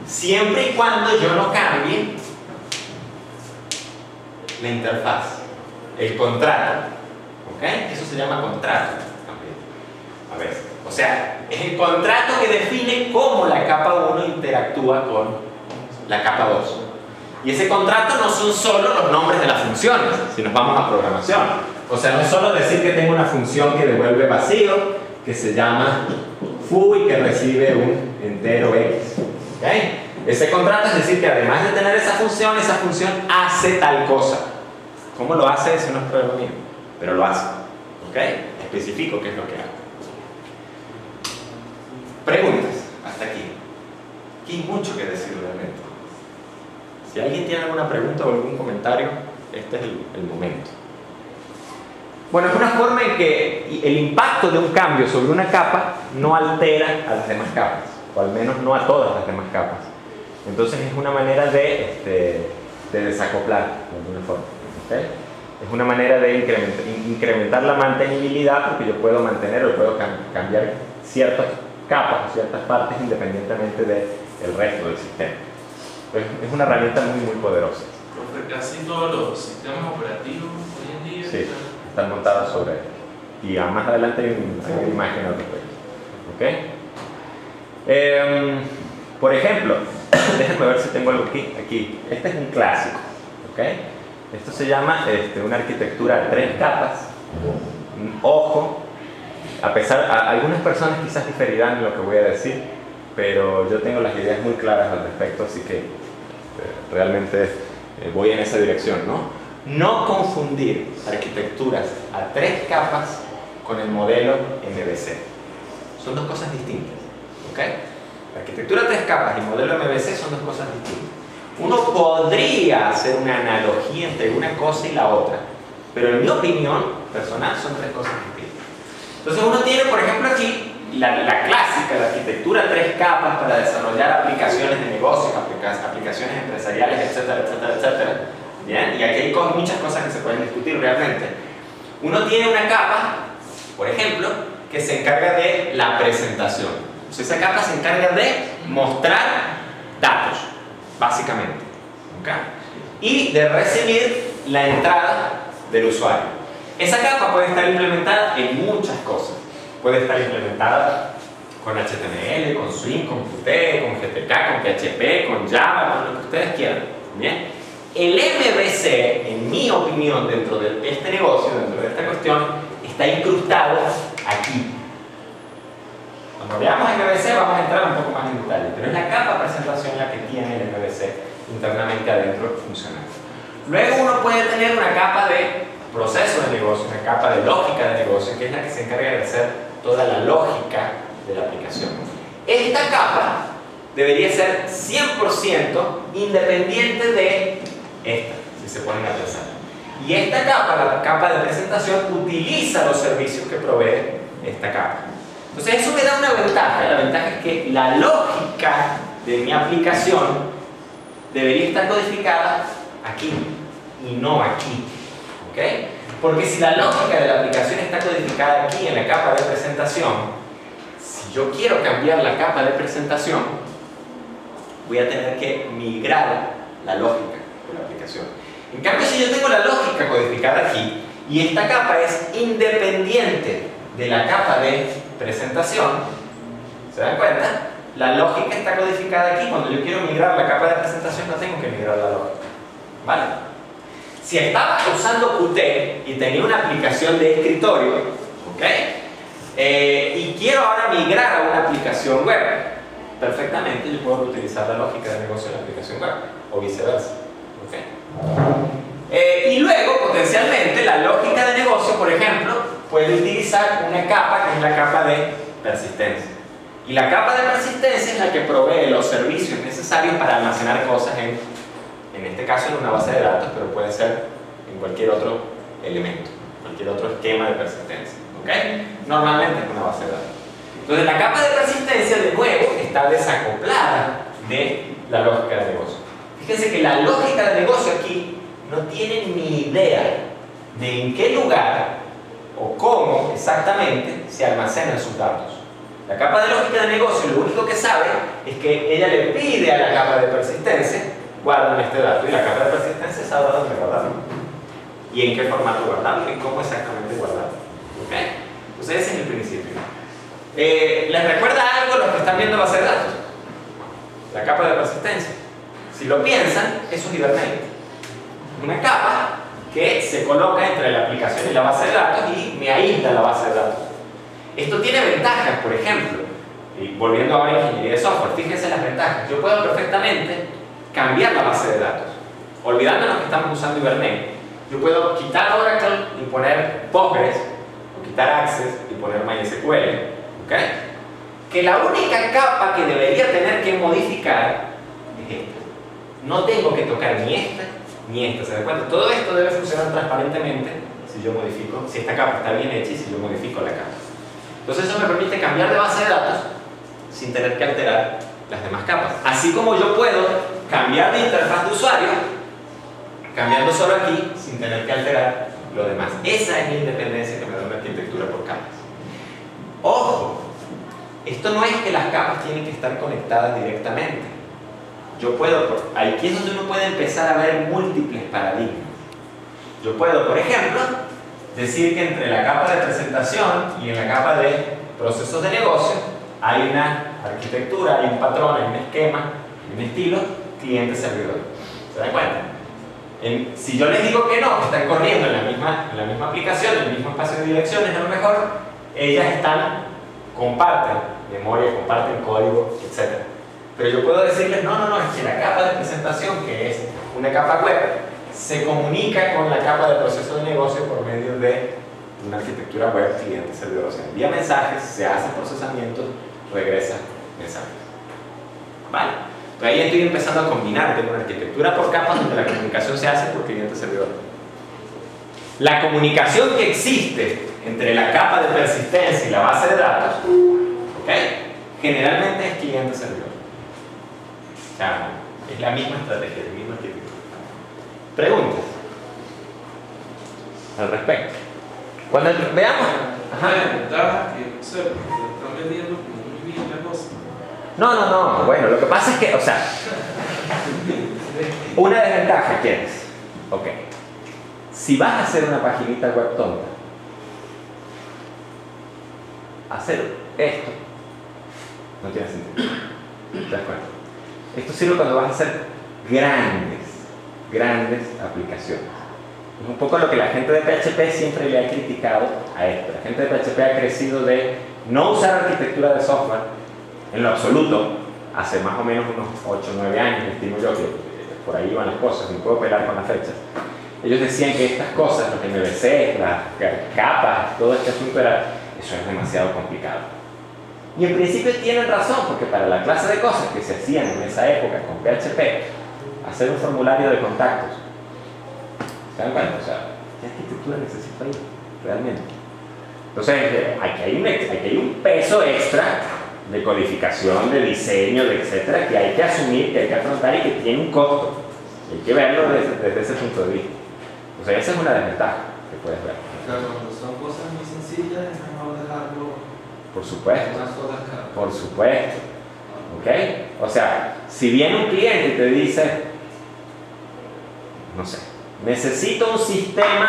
siempre y cuando yo no cambie la interfaz, el contrato. ¿Ok? Eso se llama contrato. A ver, o sea, es el contrato que define cómo la capa 1 interactúa con la capa 2. Y ese contrato no son solo los nombres de las funciones, si nos vamos a programación. O sea, no es solo decir que tengo una función que devuelve vacío, que se llama foo y que recibe un entero x. ¿Okay? Ese contrato es decir que además de tener esa función hace tal cosa. ¿Cómo lo hace? Eso no es problema mío, pero lo hace. ¿Ok? Especifico qué es lo que hago. Preguntas hasta aquí. Aquí hay mucho que decir realmente. Si alguien tiene alguna pregunta o algún comentario, este es el momento. Bueno, es una forma en que el impacto de un cambio sobre una capa no altera a las demás capas, o al menos no a todas las demás capas. Entonces es una manera de desacoplar de alguna forma. ¿Okay? Es una manera de incrementar la mantenibilidad, porque yo puedo mantener o puedo cambiar ciertas capas o ciertas partes independientemente del resto del sistema. Es una herramienta muy, muy poderosa. Porque casi todos los sistemas operativos hoy en día están montados sobre él. Y más adelante hay una imagen al respecto. ¿Okay? Por ejemplo, déjenme ver si tengo algo aquí. Este es un clásico. ¿Okay? Esto se llama una arquitectura de 3 capas. Ojo, algunas personas quizás diferirán en lo que voy a decir, pero yo tengo las ideas muy claras al respecto, así que realmente voy en esa dirección, ¿no? No confundir arquitecturas a 3 capas con el modelo MVC. Son 2 cosas distintas. ¿Ok? La arquitectura a 3 capas y el modelo MVC son 2 cosas distintas. Uno podría hacer una analogía entre una cosa y la otra, pero en mi opinión personal son 3 cosas distintas. Entonces uno tiene, por ejemplo, aquí la clásica, la arquitectura 3 capas para desarrollar aplicaciones de negocios, aplicaciones empresariales, etcétera, etcétera, etcétera. ¿Bien? Y aquí hay muchas cosas que se pueden discutir realmente. Uno tiene una capa, por ejemplo, que se encarga de la presentación. Entonces esa capa se encarga de mostrar datos, básicamente. ¿Okay? Y de recibir la entrada del usuario. Esa capa puede estar implementada en muchas cosas. Puede estar implementada con HTML, con Swing, con Qt, con GTK, con PHP, con Java, con lo que ustedes quieran. ¿Bien? El MVC, en mi opinión, dentro de este negocio, dentro de esta cuestión, está incrustado aquí. Cuando veamos MVC vamos a entrar un poco más en detalle, pero es la capa presentación la que tiene el MVC internamente adentro funcionando. Luego uno puede tener una capa de proceso de negocio, una capa de lógica de negocio, que es la que se encarga de hacer toda la lógica de la aplicación. Esta capa debería ser 100% independiente de esta, si se ponen a pensar. Y esta capa, la capa de presentación, utiliza los servicios que provee esta capa. Entonces eso me da una ventaja. La ventaja es que la lógica de mi aplicación debería estar codificada aquí y no aquí. ¿Okay? Porque si la lógica de la aplicación está codificada aquí en la capa de presentación, si yo quiero cambiar la capa de presentación, voy a tener que migrar la lógica de la aplicación. En cambio, si yo tengo la lógica codificada aquí y esta capa es independiente de la capa de presentación, ¿se dan cuenta? La lógica está codificada aquí. Cuando yo quiero migrar la capa de presentación no tengo que migrar la lógica. ¿Vale? Si estaba usando Qt y tenía una aplicación de escritorio, ¿ok? Y quiero ahora migrar a una aplicación web, perfectamente yo puedo utilizar la lógica de negocio de la aplicación web, o viceversa. ¿Okay? Y luego, potencialmente, la lógica de negocio, por ejemplo, puede utilizar una capa que es la capa de persistencia. Y la capa de persistencia es la que provee los servicios necesarios para almacenar cosas en este caso en una base de datos, pero puede ser en cualquier otro elemento, cualquier otro esquema de persistencia. ¿Okay? Normalmente es una base de datos. Entonces la capa de persistencia, de nuevo, está desacoplada de la lógica de negocio. Fíjense que la lógica de negocio aquí no tiene ni idea de en qué lugar o cómo exactamente se almacenan sus datos. La capa de lógica de negocio lo único que sabe es que ella le pide a la capa de persistencia: guardan este dato, y la capa de persistencia sabe dónde guardarlo y en qué formato guardarlo y cómo exactamente guardarlo. ¿Okay? Entonces ese es el principio. ¿Les recuerda algo los que están viendo base de datos? La capa de persistencia. Si lo piensan, eso es Hibernate. Una capa que se coloca entre la aplicación y la base de datos y me aísla la base de datos. Esto tiene ventajas. Por ejemplo, Y volviendo ahora a ingeniería de software, fíjense las ventajas. Yo puedo perfectamente cambiar la base de datos. Olvidándonos que estamos usando Hibernate, yo puedo quitar Oracle y poner Postgres, o quitar Access y poner MySQL, ¿ok? Que la única capa que debería tener que modificar es esta. No tengo que tocar ni esta ni esta, ¿se dan cuenta? Todo esto debe funcionar transparentemente si yo modifico, si esta capa está bien hecha y si yo modifico la capa. Entonces eso me permite cambiar de base de datos sin tener que alterar las demás capas. Así como yo puedo cambiar de interfaz de usuario, cambiando solo aquí, sin tener que alterar lo demás. Esa es la independencia que me da una arquitectura por capas. ¡Ojo! Esto no es que las capas tienen que estar conectadas directamente. Yo puedo, aquí es donde uno puede empezar a ver múltiples paradigmas. Yo puedo, por ejemplo, decir que entre la capa de presentación y en la capa de procesos de negocio hay una arquitectura, hay un patrón, hay un esquema, hay un estilo, cliente-servidor. ¿Se dan cuenta? Si yo les digo que no, que están corriendo en la misma aplicación, en el mismo espacio de direcciones, a lo mejor ellas comparten memoria, comparten código, etc. Pero yo puedo decirles, no, es que la capa de presentación, que es una capa web, se comunica con la capa de proceso de negocio por medio de una arquitectura web cliente-servidor. O sea, envía mensajes, se hace procesamiento, regresa mensajes. ¿Vale? Entonces ahí estoy empezando a combinar, tengo una arquitectura por capas donde la comunicación se hace por cliente-servidor. La comunicación que existe entre la capa de persistencia y la base de datos, ¿ok? Generalmente es cliente-servidor. O sea, es la misma estrategia, la misma arquitectura. ¿Preguntas al respecto? Cuando veamos... Ajá. Ventaja que, no sé, porque están vendiendo muy bien la cosa. No, bueno, lo que pasa es que, o sea, una desventaja que es, ok, si vas a hacer una paginita web tonta, hacer esto no tiene sentido. ¿Te das cuenta? Esto sirve cuando vas a hacer grandes aplicaciones. Es un poco lo que la gente de PHP siempre le ha criticado a esto. La gente de PHP ha crecido de no usar arquitectura de software en lo absoluto, hace más o menos unos 8 o 9 años, estimo yo que por ahí van las cosas, me puedo pelar con las fechas. Ellos decían que estas cosas, los MVC, las capas, todo este asunto eso es demasiado complicado. Y en principio tienen razón, porque para la clase de cosas que se hacían en esa época con PHP, hacer un formulario de contactos, ¿se dan cuenta? O sea, ¿qué arquitectura necesito ahí? Realmente. Entonces, aquí hay un peso extra de codificación, de diseño, de etcétera, que hay que asumir, que hay que afrontar y que tiene un costo. Hay que verlo desde ese punto de vista. O sea, esa es una desventaja que puedes ver. Claro, cuando son cosas muy sencillas, es mejor dejarlo. Por supuesto. Más cosas caras. Por supuesto. ¿Ok? O sea, si viene un cliente y te dice, no sé, necesito un sistema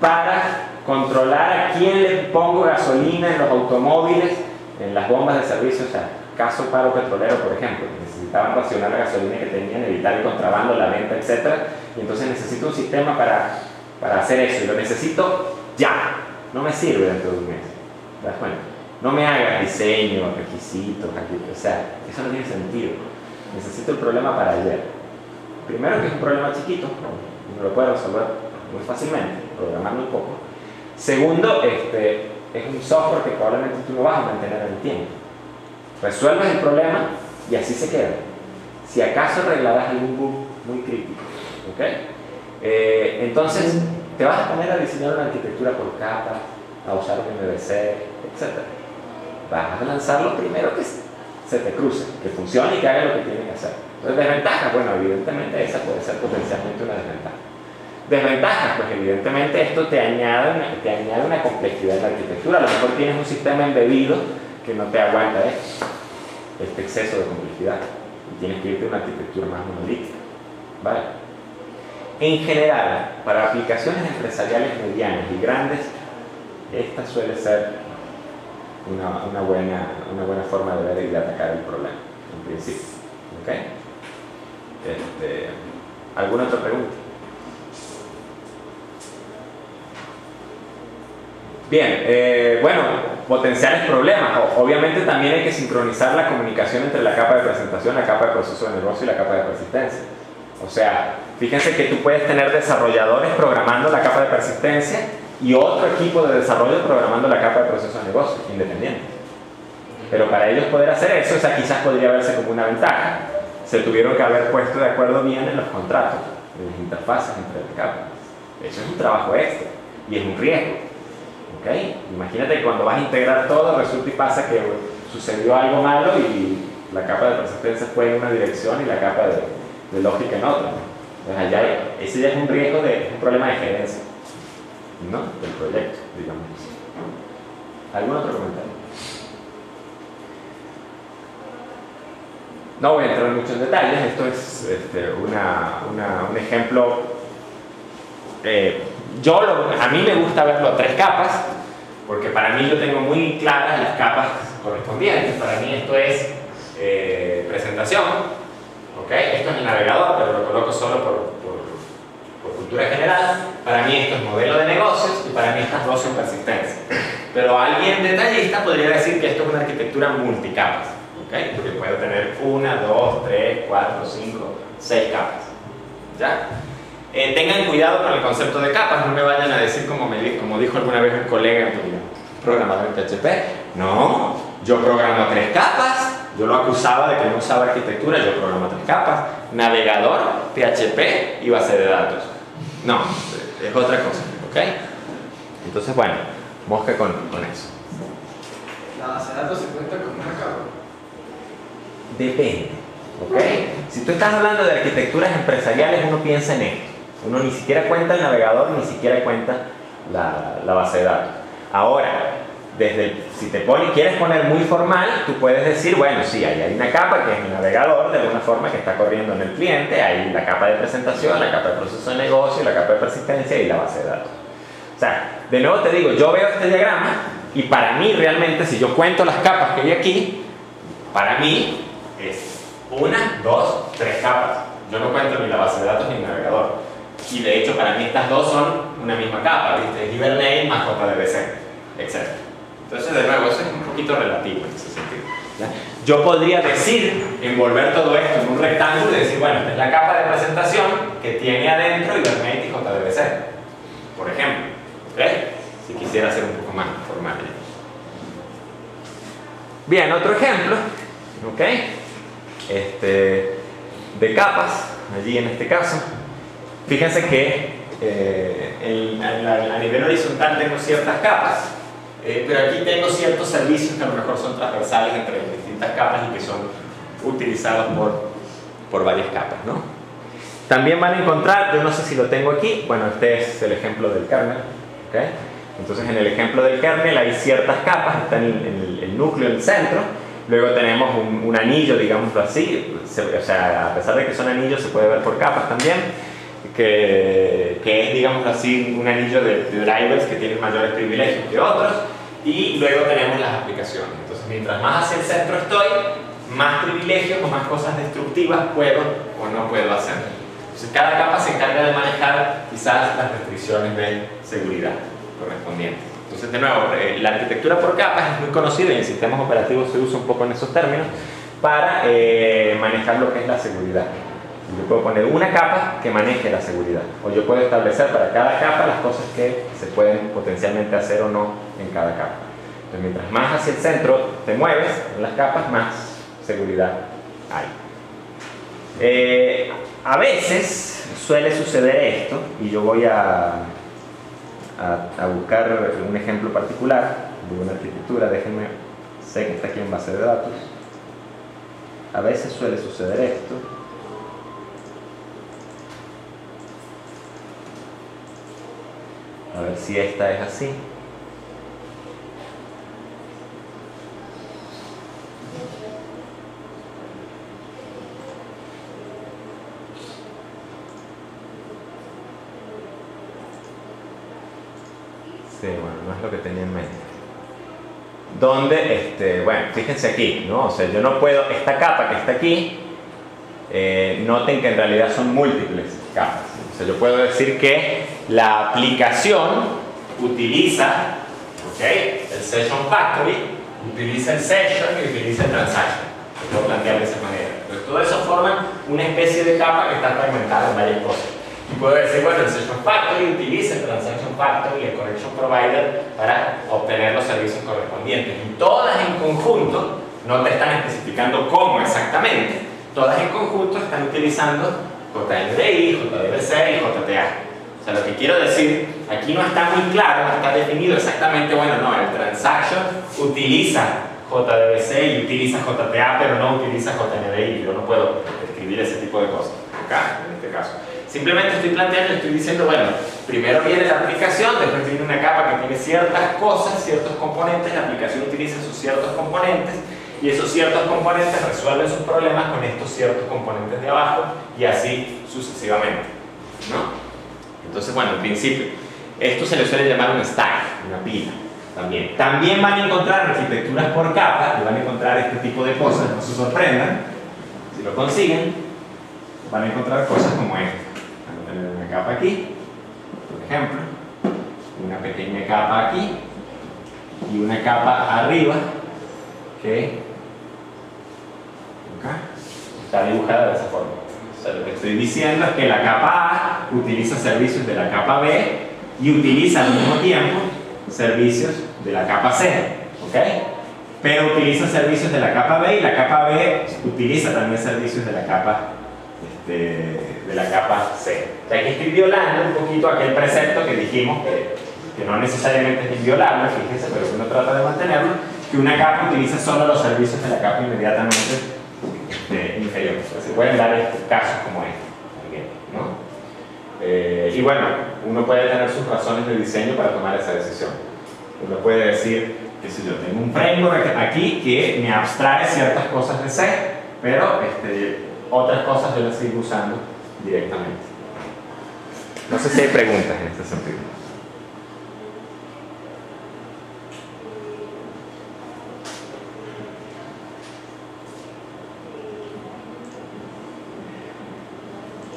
para controlar a quién le pongo gasolina en los automóviles, en las bombas de servicio, o sea, caso paro petrolero, por ejemplo, necesitaban racionar la gasolina que tenían, evitar el contrabando, la venta, etc. Y entonces necesito un sistema para hacer eso, y lo necesito ya, no me sirve dentro de un mes. ¿Te das cuenta? No me hagas diseño, requisitos, o sea, eso no tiene sentido. Necesito el problema para ayer. Primero, que es un problema chiquito, uno lo puede resolver muy fácilmente, programando un poco. Segundo, es un software que probablemente tú no vas a mantener en el tiempo. Resuelves el problema y así se queda. Si acaso arreglarás algún bug muy crítico, ¿ok? Entonces te vas a poner a diseñar una arquitectura por capas, a usar un MVC, etc. Vas a lanzar lo primero que se te cruce, que funcione y que haga lo que tiene que hacer. Entonces, desventaja, bueno, evidentemente esa puede ser potencialmente una desventaja. Desventajas, pues evidentemente esto te añade una complejidad en la arquitectura. A lo mejor tienes un sistema embebido que no te aguanta este exceso de complejidad y tienes que irte a una arquitectura más monolítica, ¿vale? En general, para aplicaciones empresariales medianas y grandes, esta suele ser una buena forma de ver y de atacar el problema, en principio. ¿Ok? ¿Alguna otra pregunta? Bien, bueno, potenciales problemas. Obviamente también hay que sincronizar la comunicación entre la capa de presentación, la capa de proceso de negocio y la capa de persistencia. O sea, fíjense que tú puedes tener desarrolladores programando la capa de persistencia y otro equipo de desarrollo programando la capa de proceso de negocio, independiente. Pero para ellos poder hacer eso, esa quizás podría verse como una ventaja. Se tuvieron que haber puesto de acuerdo bien en los contratos, en las interfaces entre las capas. Eso es un trabajo extra y es un riesgo. ¿Okay? Imagínate que cuando vas a integrar todo, resulta y pasa que sucedió algo malo y la capa de persistencia fue en una dirección y la capa de lógica en otra. Entonces allá ese ya es un riesgo, es un problema de gerencia, ¿no? Del proyecto, digamos. ¿Algún otro comentario? No voy a entrar mucho en detalles, esto es un ejemplo. A mí me gusta verlo a 3 capas, porque para mí yo tengo muy claras las capas correspondientes. Para mí esto es presentación, ¿okay? Esto es el navegador, pero lo coloco solo por cultura general. Para mí esto es modelo de negocios y para mí estas dos son persistencia. Pero alguien detallista podría decir que esto es una arquitectura multicapas, ¿okay? Porque puedo tener 1, 2, 3, 4, 5, 6 capas, ¿ya? Tengan cuidado con el concepto de capas, no me vayan a decir como dijo alguna vez un colega programador en PHP. No, yo programo 3 capas, yo lo acusaba de que no usaba arquitectura, yo programo 3 capas, navegador, PHP y base de datos. No, es otra cosa, ¿ok? Entonces, bueno, mosca con eso. ¿La base de datos se cuenta con una capa? Depende, ¿ok? Si tú estás hablando de arquitecturas empresariales, uno piensa en esto. Uno ni siquiera cuenta el navegador, ni siquiera cuenta la base de datos. Ahora, si quieres poner muy formal, tú puedes decir, bueno, sí, hay una capa que es el navegador, de alguna forma, que está corriendo en el cliente, hay la capa de presentación, la capa de proceso de negocio, la capa de persistencia y la base de datos. O sea, de nuevo te digo, yo veo este diagrama y para mí realmente, si yo cuento las capas que hay aquí, para mí es 1, 2, 3 capas. Yo no cuento ni la base de datos ni el navegador. Y de hecho para mí estas dos son una misma capa, ¿viste? Es Hibernate más JDBC, etc. Entonces de nuevo, eso es un poquito relativo en ese sentido, ¿ya? Yo podría decir, envolver todo esto en un rectángulo y decir, bueno, esta es la capa de presentación que tiene adentro Hibernate y JDBC, por ejemplo, ¿ok? Si quisiera ser un poco más formal. Bien, otro ejemplo, ¿ok? De capas, allí en este caso. Fíjense que a nivel horizontal tengo ciertas capas, pero aquí tengo ciertos servicios que a lo mejor son transversales entre las distintas capas y que son utilizados por varias capas, ¿no? También van a encontrar, yo no sé si lo tengo aquí, bueno, este es el ejemplo del kernel, ¿okay? Entonces en el ejemplo del kernel hay ciertas capas, está el núcleo en el centro, luego tenemos un anillo, digámoslo así, o sea, a pesar de que son anillos se puede ver por capas también, que es, digámoslo así, un anillo de drivers que tienen mayores privilegios que otros, y luego tenemos las aplicaciones. Entonces, mientras más hacia el centro estoy, más privilegios o más cosas destructivas puedo o no puedo hacer. Entonces, cada capa se encarga de manejar quizás las restricciones de seguridad correspondientes. Entonces, de nuevo, la arquitectura por capas es muy conocida y en sistemas operativos se usa un poco en esos términos para manejar lo que es la seguridad. Yo puedo poner una capa que maneje la seguridad, o yo puedo establecer para cada capa las cosas que se pueden potencialmente hacer o no en cada capa. Entonces, mientras más hacia el centro te mueves en las capas, más seguridad hay. A veces suele suceder esto, y yo voy a buscar un ejemplo particular de una arquitectura. Déjenme, sé que está aquí en base de datos. A veces suele suceder esto. A ver si esta es así. Sí, bueno, no es lo que tenía en mente. Donde, bueno, fíjense aquí, ¿no? O sea, yo no puedo, esta capa que está aquí, noten que en realidad son múltiples capas. O sea, yo puedo decir que la aplicación utiliza ¿ok? El Session Factory utiliza el Session y utiliza el Transaction. Lo puedo plantear de esa manera. Entonces, todo eso forma una especie de capa que está fragmentada en varias cosas. Y puedo decir, bueno, el Session Factory utiliza el Transaction Factory y el Connection Provider para obtener los servicios correspondientes. Y todas en conjunto, no te están especificando cómo exactamente, todas en conjunto están utilizando JNDI, JDBC y JTA. O sea, lo que quiero decir, aquí no está muy claro, no está definido exactamente, bueno, no, el Transaction utiliza JDBC y utiliza JTA, pero no utiliza JNDI. Yo no puedo escribir ese tipo de cosas, acá, en este caso. Simplemente estoy planteando, estoy diciendo, bueno, primero viene la aplicación, después viene una capa que tiene ciertas cosas, ciertos componentes, la aplicación utiliza esos ciertos componentes, y esos ciertos componentes resuelven sus problemas con estos ciertos componentes de abajo, y así sucesivamente, ¿no? Entonces, bueno, en principio, esto se le suele llamar un stack, una pila, también. También van a encontrar arquitecturas por capa, y van a encontrar este tipo de cosas, no se sorprendan, si lo consiguen, van a encontrar cosas como esta. Van a tener una capa aquí, por ejemplo, una pequeña capa aquí, y una capa arriba, que acá está dibujada de esa forma. O sea, lo que estoy diciendo es que la capa A utiliza servicios de la capa B y utiliza al mismo tiempo servicios de la capa C, ¿ok? Pero utiliza servicios de la capa B y la capa B utiliza también servicios de la capa C. O sea, aquí estoy violando un poquito aquel precepto que dijimos que no necesariamente es inviolable, fíjense, pero uno trata de mantenerlo, que una capa utiliza solo los servicios de la capa inmediatamente inferior. O sea, se pueden dar casos como este también, ¿no? Y bueno, uno puede tener sus razones de diseño para tomar esa decisión. Uno puede decir, qué sé yo, tengo un framework aquí que me abstrae ciertas cosas de C, pero otras cosas yo las sigo usando directamente. No sé si hay preguntas en este sentido.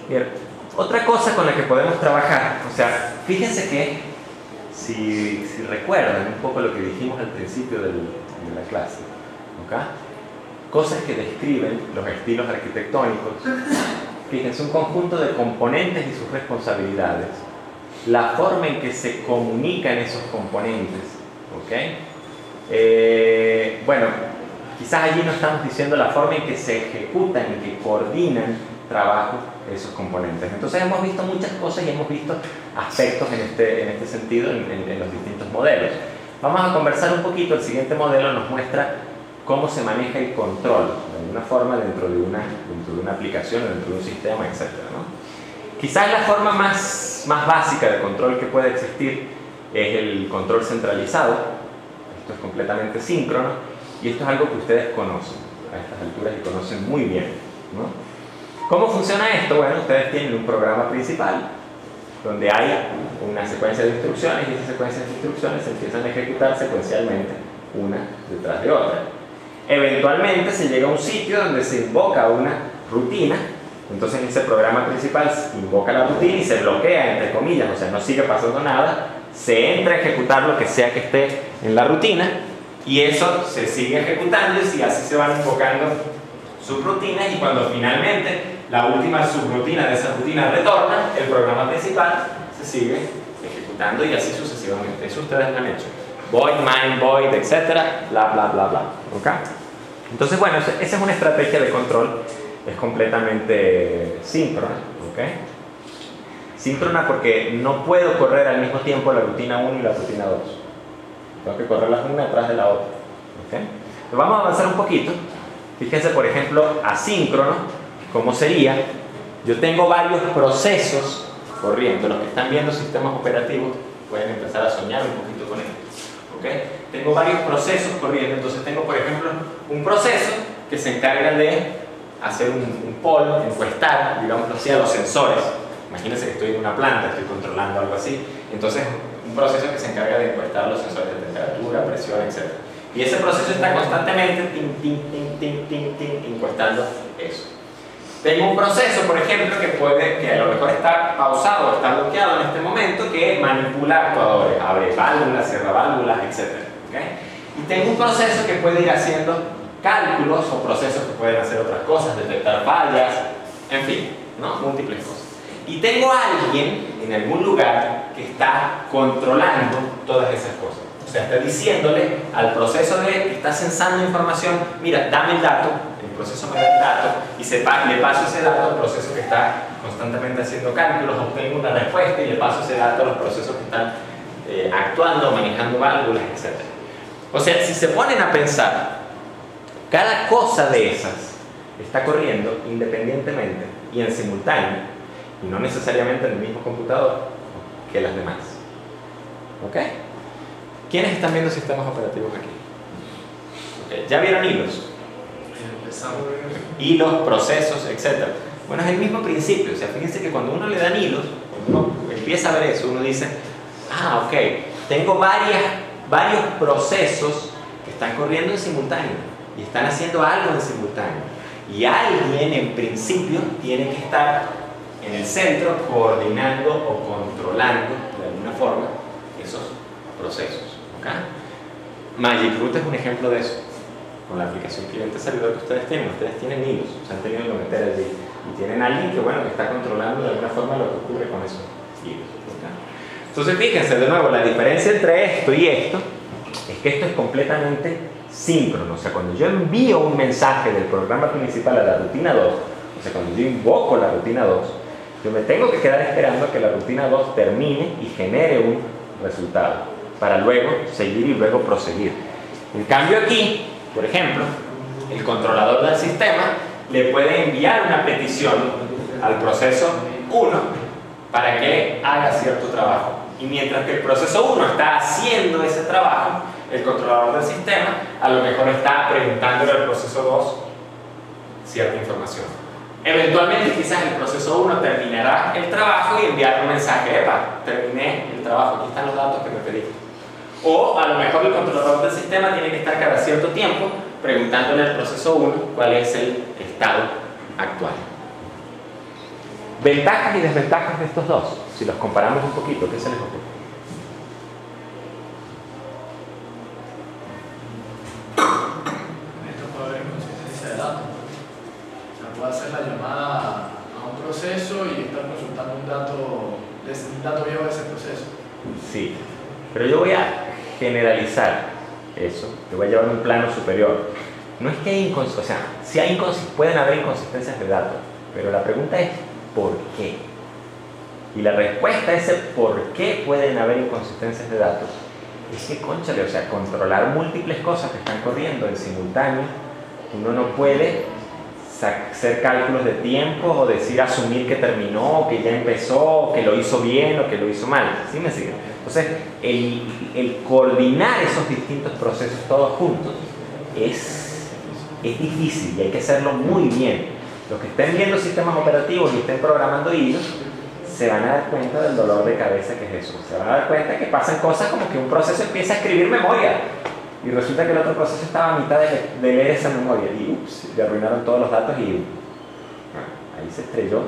Bien, otra cosa con la que podemos trabajar, o sea, fíjense que si recuerdan un poco lo que dijimos al principio de la clase, ¿ok? Cosas que describen los estilos arquitectónicos, fíjense, un conjunto de componentes y sus responsabilidades, la forma en que se comunican esos componentes, ¿ok? Bueno, quizás allí no estamos diciendo la forma en que se ejecutan y que coordinan trabajo esos componentes. Entonces hemos visto muchas cosas y hemos visto aspectos en este sentido en los distintos modelos. Vamos a conversar un poquito. El siguiente modelo nos muestra cómo se maneja el control de alguna forma dentro de una aplicación o dentro de un sistema, etc., ¿no? Quizás la forma más básica de control que puede existir es el control centralizado. Esto es completamente síncrono y esto es algo que ustedes conocen a estas alturas y conocen muy bien, ¿no? ¿Cómo funciona esto? Bueno, ustedes tienen un programa principal donde hay una secuencia de instrucciones y esas secuencias de instrucciones se empiezan a ejecutar secuencialmente una detrás de otra. Eventualmente se llega a un sitio donde se invoca una rutina, entonces ese programa principal invoca la rutina y se bloquea, entre comillas, o sea, no sigue pasando nada, se entra a ejecutar lo que sea que esté en la rutina y eso se sigue ejecutando y así se van invocando subrutinas y cuando finalmente la última subrutina de esa rutina retorna, el programa principal se sigue ejecutando y así sucesivamente. Eso ustedes lo han hecho. Void, main, void, etcétera, bla, bla, bla, bla. ¿Ok? Entonces, bueno, esa es una estrategia de control, es completamente síncrona. ¿Ok? Síncrona porque no puedo correr al mismo tiempo la rutina 1 y la rutina 2. Tengo que correrlas una detrás de la otra. ¿Ok? Entonces, vamos a avanzar un poquito. Fíjense, por ejemplo, asíncrono, ¿cómo sería? Yo tengo varios procesos corriendo. Los que están viendo sistemas operativos pueden empezar a soñar un poquito con esto. ¿Okay? Tengo varios procesos corriendo. Entonces tengo, por ejemplo, un proceso que se encarga de hacer un poll, encuestar, digámoslo así, a los sensores. Imagínense que estoy en una planta, estoy controlando algo así. Entonces, un proceso que se encarga de encuestar los sensores de temperatura, presión, etc. Y ese proceso está constantemente encuestando eso. Tengo un proceso, por ejemplo, que a lo mejor está pausado o está bloqueado en este momento, que manipula actuadores, abre válvulas, cierra válvulas, etc. ¿Okay? Y tengo un proceso que puede ir haciendo cálculos o procesos que pueden hacer otras cosas, detectar fallas, en fin, ¿no? Múltiples cosas. Y tengo a alguien en algún lugar que está controlando todas esas cosas. O sea, está diciéndole al proceso que está censando información, mira, dame el dato, el proceso me da el dato, y le paso ese dato al proceso que está constantemente haciendo cálculos, obtengo una respuesta y le paso ese dato a los procesos que están actuando, manejando válvulas, etc. O sea, si se ponen a pensar, cada cosa de esas está corriendo independientemente y en simultáneo, y no necesariamente en el mismo computador que las demás. ¿Ok? ¿Quiénes están viendo sistemas operativos aquí? Okay. ¿Ya vieron hilos? Hilos, procesos, etc. Bueno, es el mismo principio. O sea, fíjense que cuando uno le dan hilos, cuando uno empieza a ver eso, uno dice, ah, ok, tengo varios procesos que están corriendo en simultáneo y están haciendo algo en simultáneo. Y alguien, en principio, tiene que estar en el centro coordinando o controlando de alguna forma esos procesos. ¿Okay? Magic Root es un ejemplo de eso. Con la aplicación cliente-servidor que ustedes tienen hilos, se han tenido que meter allí y tienen alguien que, bueno, que está controlando de alguna forma lo que ocurre con esos hilos. ¿Okay? Entonces fíjense de nuevo, la diferencia entre esto y esto es que esto es completamente síncrono. O sea, cuando yo envío un mensaje del programa principal a la rutina 2, o sea, cuando yo invoco la rutina 2, yo me tengo que quedar esperando a que la rutina 2 termine y genere un resultado para luego seguir y luego proseguir. En cambio aquí, por ejemplo, el controlador del sistema le puede enviar una petición al proceso 1 para que haga cierto trabajo. Y mientras que el proceso 1 está haciendo ese trabajo, el controlador del sistema a lo mejor está preguntándole al proceso 2 cierta información. Eventualmente quizás el proceso 1 terminará el trabajo y enviará un mensaje, epa, terminé el trabajo, aquí están los datos que me pediste. O a lo mejor el controlador del sistema tiene que estar cada cierto tiempo preguntándole al proceso 1 cuál es el estado actual. Ventajas y desventajas de estos dos, si los comparamos un poquito, ¿qué se les ocurre? Esto puede haber inconsistencia de datos. O sea, puede hacer la llamada a un proceso y estar consultando un dato viejo de ese proceso. Sí, pero yo voy a generalizar eso, te voy a llevar a un plano superior. No es que hay inconsistencias, o sea, sí pueden haber inconsistencias de datos, pero la pregunta es ¿por qué? Y la respuesta a ese por qué pueden haber inconsistencias de datos es que, cónchale, o sea, controlar múltiples cosas que están corriendo en simultáneo, uno no puede hacer cálculos de tiempo o decir, asumir que terminó, o que ya empezó, o que lo hizo bien o que lo hizo mal. ¿Sí me siguen? Entonces, el coordinar esos distintos procesos todos juntos es difícil y hay que hacerlo muy bien. Los que estén viendo sistemas operativos y estén programando hilos se van a dar cuenta del dolor de cabeza que es eso. Se van a dar cuenta que pasan cosas como que un proceso empieza a escribir memoria y resulta que el otro proceso estaba a mitad de leer esa memoria y ups, le arruinaron todos los datos y ahí se estrelló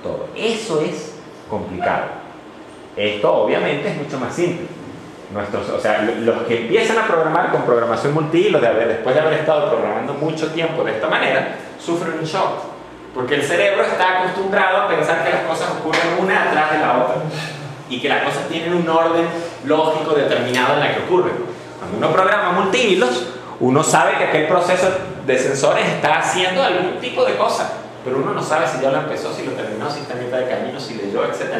todo. Eso es complicado. Esto obviamente es mucho más simple. O sea, los que empiezan a programar con programación multihilo, después de haber estado programando mucho tiempo de esta manera, sufren un shock. Porque el cerebro está acostumbrado a pensar que las cosas ocurren una atrás de la otra y que las cosas tienen un orden lógico determinado en la que ocurren. Cuando uno programa multihilos, uno sabe que aquel proceso de sensores está haciendo algún tipo de cosa, pero uno no sabe si ya lo empezó, si lo terminó, si está a mitad de camino, si leyó, etc.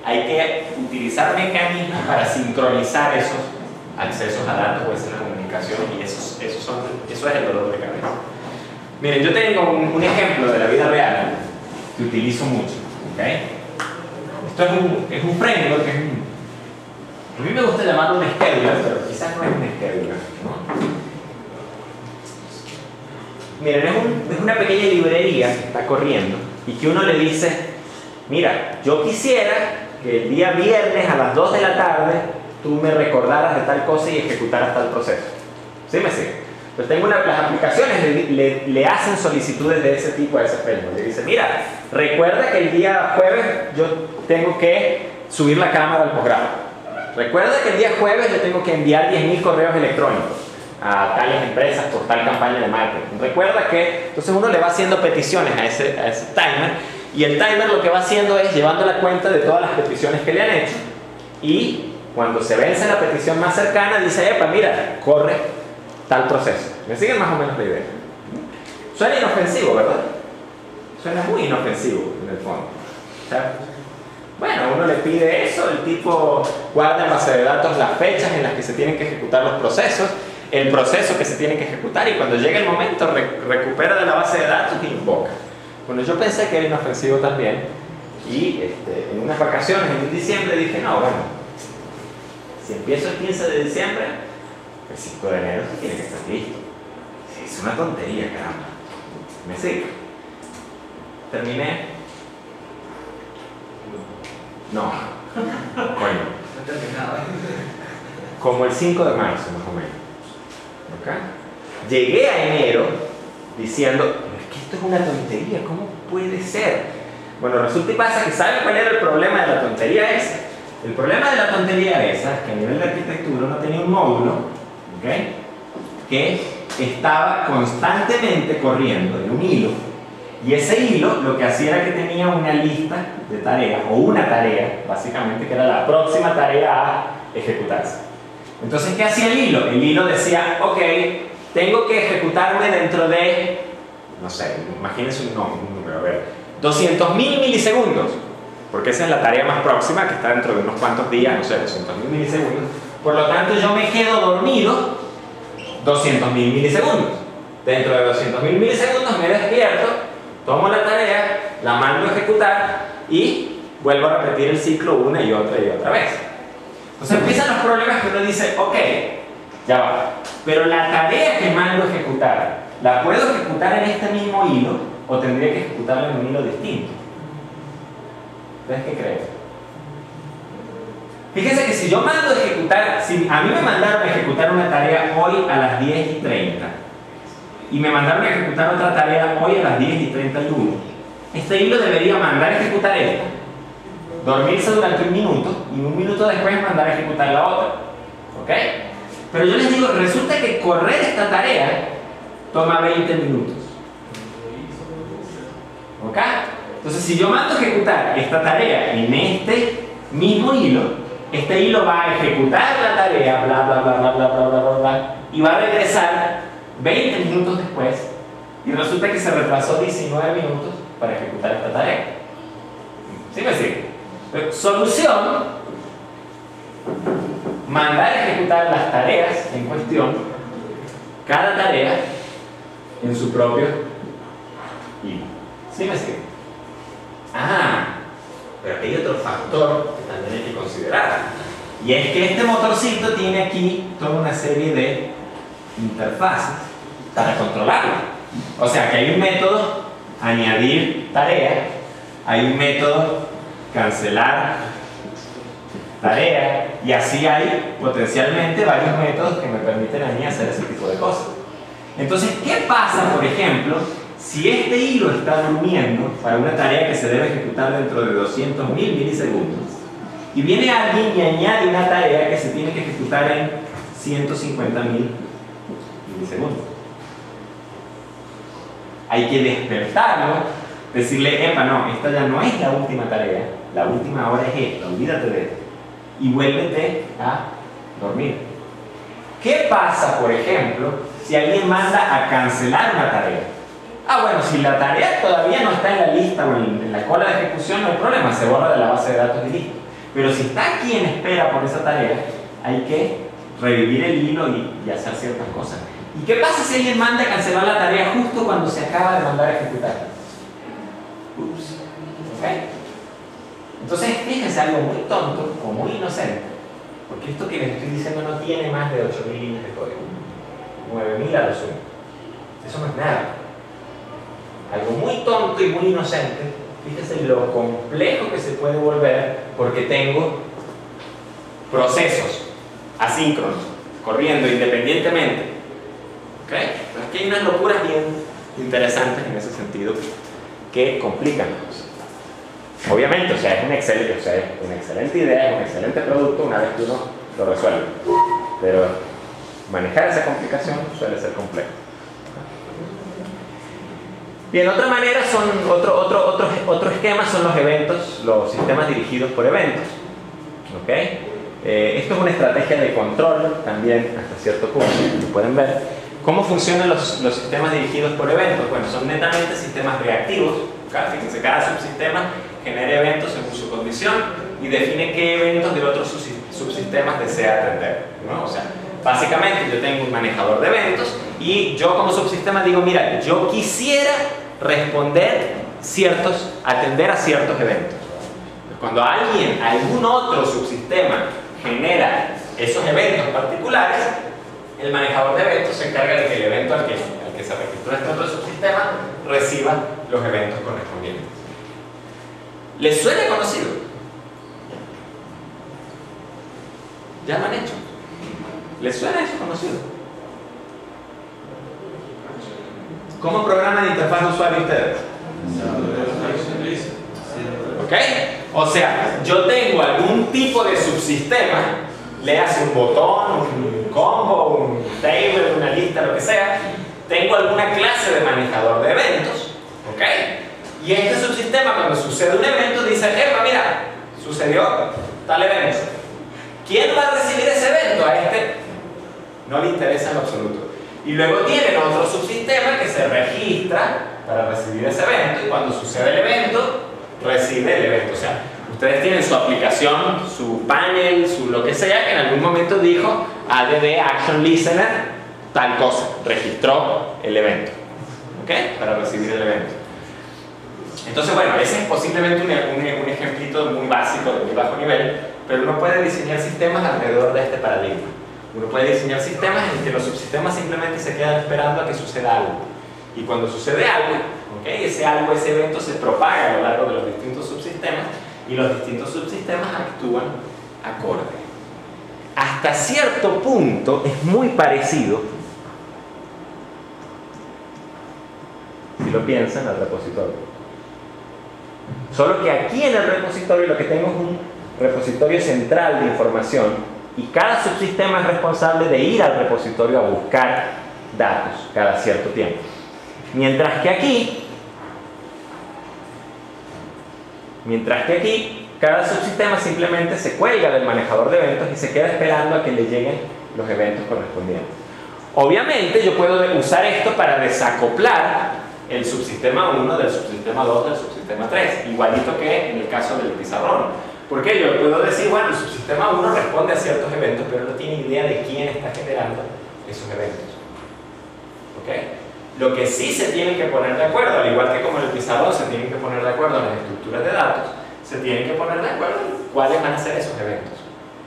Hay que utilizar mecanismos para sincronizar esos accesos a datos o esa comunicación y eso es el dolor de cabeza. Miren, yo tengo un ejemplo de la vida real que utilizo mucho. ¿Okay? Esto es un framework, a mí me gusta llamarlo un scheduler, pero quizás no es un scheduler, ¿no? Miren, es una pequeña librería que está corriendo y que uno le dice, mira, yo quisiera que el día viernes a las 2 de la tarde tú me recordaras de tal cosa y ejecutaras tal proceso. ¿Sí me sigue? Pues tengo las aplicaciones le hacen solicitudes de ese tipo a ese framework. Le dicen, mira, recuerda que el día jueves yo tengo que subir la cámara al posgrado. Recuerda que el día jueves yo tengo que enviar 10.000 correos electrónicos a tales empresas por tal campaña de marketing. Recuerda que, entonces uno le va haciendo peticiones a ese timer, y el timer lo que va haciendo es llevando la cuenta de todas las peticiones que le han hecho, y cuando se vence la petición más cercana dice, epa, mira, corre tal proceso. ¿Me siguen más o menos la idea? Suena inofensivo, ¿verdad? Suena muy inofensivo en el fondo. O sea, bueno, uno le pide eso, el tipo guarda en base de datos las fechas en las que se tienen que ejecutar los procesos, el proceso que se tiene que ejecutar, y cuando llega el momento recupera de la base de datos y invoca. Bueno, yo pensé que era inofensivo también, y en unas vacaciones en diciembre dije, no, bueno, si empiezo el 15 de diciembre, el 5 de enero tiene que estar listo. Sí, es una tontería, caramba. ¿Me sigue? ¿Terminé? No. Bueno. No he terminado. Como el 5 de marzo, más o menos. ¿Okay? Llegué a enero diciendo, pero es que esto es una tontería, ¿cómo puede ser? Bueno, resulta y pasa que ¿saben cuál era el problema de la tontería esa? El problema de la tontería esa es que a nivel de arquitectura uno tenía un módulo, ¿okay?, que estaba constantemente corriendo en un hilo, y ese hilo lo que hacía era que tenía una lista de tareas, o una tarea, básicamente, que era la próxima tarea a ejecutarse. Entonces, ¿qué hacía el hilo? El hilo decía, ok, tengo que ejecutarme dentro de, no sé, imagínense un número, a ver, 200.000 milisegundos, porque esa es la tarea más próxima, que está dentro de unos cuantos días, no sé, 200.000 milisegundos. Por lo tanto, yo me quedo dormido 200.000 milisegundos. Dentro de 200.000 milisegundos me despierto, tomo la tarea, la mando a ejecutar y vuelvo a repetir el ciclo una y otra vez. Entonces empiezan los problemas que uno dice, ok, ya va, pero la tarea que mando a ejecutar, ¿la puedo ejecutar en este mismo hilo o tendría que ejecutarla en un hilo distinto? ¿Ustedes qué creen? Fíjense que si yo mando a ejecutar, si a mí me mandaron a ejecutar una tarea hoy a las 10:30 y me mandaron a ejecutar otra tarea hoy a las 10:31, este hilo debería mandar a ejecutar esta, dormirse durante un minuto y un minuto después mandar a ejecutar la otra. ¿Ok? Pero yo les digo, resulta que correr esta tarea toma 20 minutos. ¿Ok? Entonces, si yo mando a ejecutar esta tarea en este mismo hilo, este hilo va a ejecutar la tarea, bla, bla, bla, bla, bla, bla, bla, bla, bla, y va a regresar 20 minutos después, y resulta que se retrasó 19 minutos para ejecutar esta tarea. ¿Sí me sigue? Solución: mandar a ejecutar las tareas en cuestión, cada tarea en su propio hilo. ¿Sí me sigue? Pero hay otro factor que también hay que considerar, y es que este motorcito tiene aquí toda una serie de interfaces para controlarlo. O sea que hay un método añadir tarea, hay un método cancelar tarea, y así hay potencialmente varios métodos que me permiten a mí hacer ese tipo de cosas. Entonces, ¿qué pasa, por ejemplo, si este hilo está durmiendo para una tarea que se debe ejecutar dentro de 200.000 milisegundos y viene alguien y añade una tarea que se tiene que ejecutar en 150.000 milisegundos? Hay que despertarlo, decirle, epa, no, esta ya no es la última tarea, la última ahora es esta, olvídate de esto y vuélvete a dormir. ¿Qué pasa, por ejemplo, si alguien manda a cancelar una tarea? Bueno, si la tarea todavía no está en la lista o en la cola de ejecución, no hay problema, se borra de la base de datos y listo. Pero si está aquí en espera por esa tarea, hay que revivir el hilo y hacer ciertas cosas. ¿Y qué pasa si alguien manda a cancelar la tarea justo cuando se acaba de mandar a ejecutar? Ups. ¿Ok? Entonces, fíjense, algo muy tonto o muy inocente, porque esto que les estoy diciendo no tiene más de 8.000 líneas de código, 9.000 a lo sumo. Eso no es nada. Algo muy tonto y muy inocente, fíjense lo complejo que se puede volver porque tengo procesos asíncronos corriendo independientemente ¿Ok? Aquí hay unas locuras bien interesantes en ese sentido que complican la cosa. Obviamente, o sea, es una excelente idea, es un excelente producto una vez que uno lo resuelve. Pero manejar esa complicación suele ser complejo. Bien, otra manera son, otro esquema son los eventos, los sistemas dirigidos por eventos. ¿Ok? Esto es una estrategia de control también hasta cierto punto, como pueden ver. ¿Cómo funcionan los sistemas dirigidos por eventos? Bueno, son netamente sistemas reactivos. Fíjense, cada subsistema genera eventos según su condición y define qué eventos de otros subsistemas desea atender, ¿no? O sea, básicamente yo tengo un manejador de eventos y yo como subsistema digo, mira, yo quisiera atender a ciertos eventos. Cuando algún otro subsistema genera esos eventos particulares, el manejador de eventos se encarga de que el evento al que se registró este otro subsistema reciba los eventos correspondientes. ¿Les suena conocido? ¿Ya lo han hecho? ¿Les suena eso conocido? ¿Cómo programan la interfaz de usuario ustedes? ¿Ok? O sea, yo tengo algún tipo de subsistema, le hace un botón, un combo, un table, una lista, lo que sea. Tengo alguna clase de manejador de eventos, ¿ok? Y este subsistema, cuando sucede un evento, dice, mira, sucedió tal evento. ¿Quién va a recibir ese evento? A este no le interesa en lo absoluto. Y luego tienen otro subsistema que se registra para recibir ese evento, y cuando sucede el evento, recibe el evento. O sea, ustedes tienen su aplicación, su panel, su lo que sea, que en algún momento dijo ADD Action Listener tal cosa, registró el evento, ¿ok? Para recibir el evento. Entonces, bueno, ese es posiblemente un ejemplito muy básico, de muy bajo nivel, pero uno puede diseñar sistemas alrededor de este paradigma. Uno puede diseñar sistemas en que los subsistemas simplemente se quedan esperando a que suceda algo. Y cuando sucede algo, ¿okay? Ese evento se propaga a lo largo de los distintos subsistemas y los distintos subsistemas actúan acorde. Hasta cierto punto es muy parecido, si lo piensan, al repositorio. Solo que aquí en el repositorio lo que tengo es un repositorio central de información y cada subsistema es responsable de ir al repositorio a buscar datos cada cierto tiempo. Mientras que aquí, cada subsistema simplemente se cuelga del manejador de eventos y se queda esperando a que le lleguen los eventos correspondientes. Obviamente yo puedo usar esto para desacoplar el subsistema 1 del subsistema 2 del subsistema 3, igualito que en el caso del pizarrón. Porque yo puedo decir, bueno, el subsistema 1 responde a ciertos eventos, pero no tiene idea de quién está generando esos eventos. ¿Ok? Lo que sí se tienen que poner de acuerdo, al igual que como en el pizarrón se tienen que poner de acuerdo en las estructuras de datos, se tienen que poner de acuerdo en cuáles van a ser esos eventos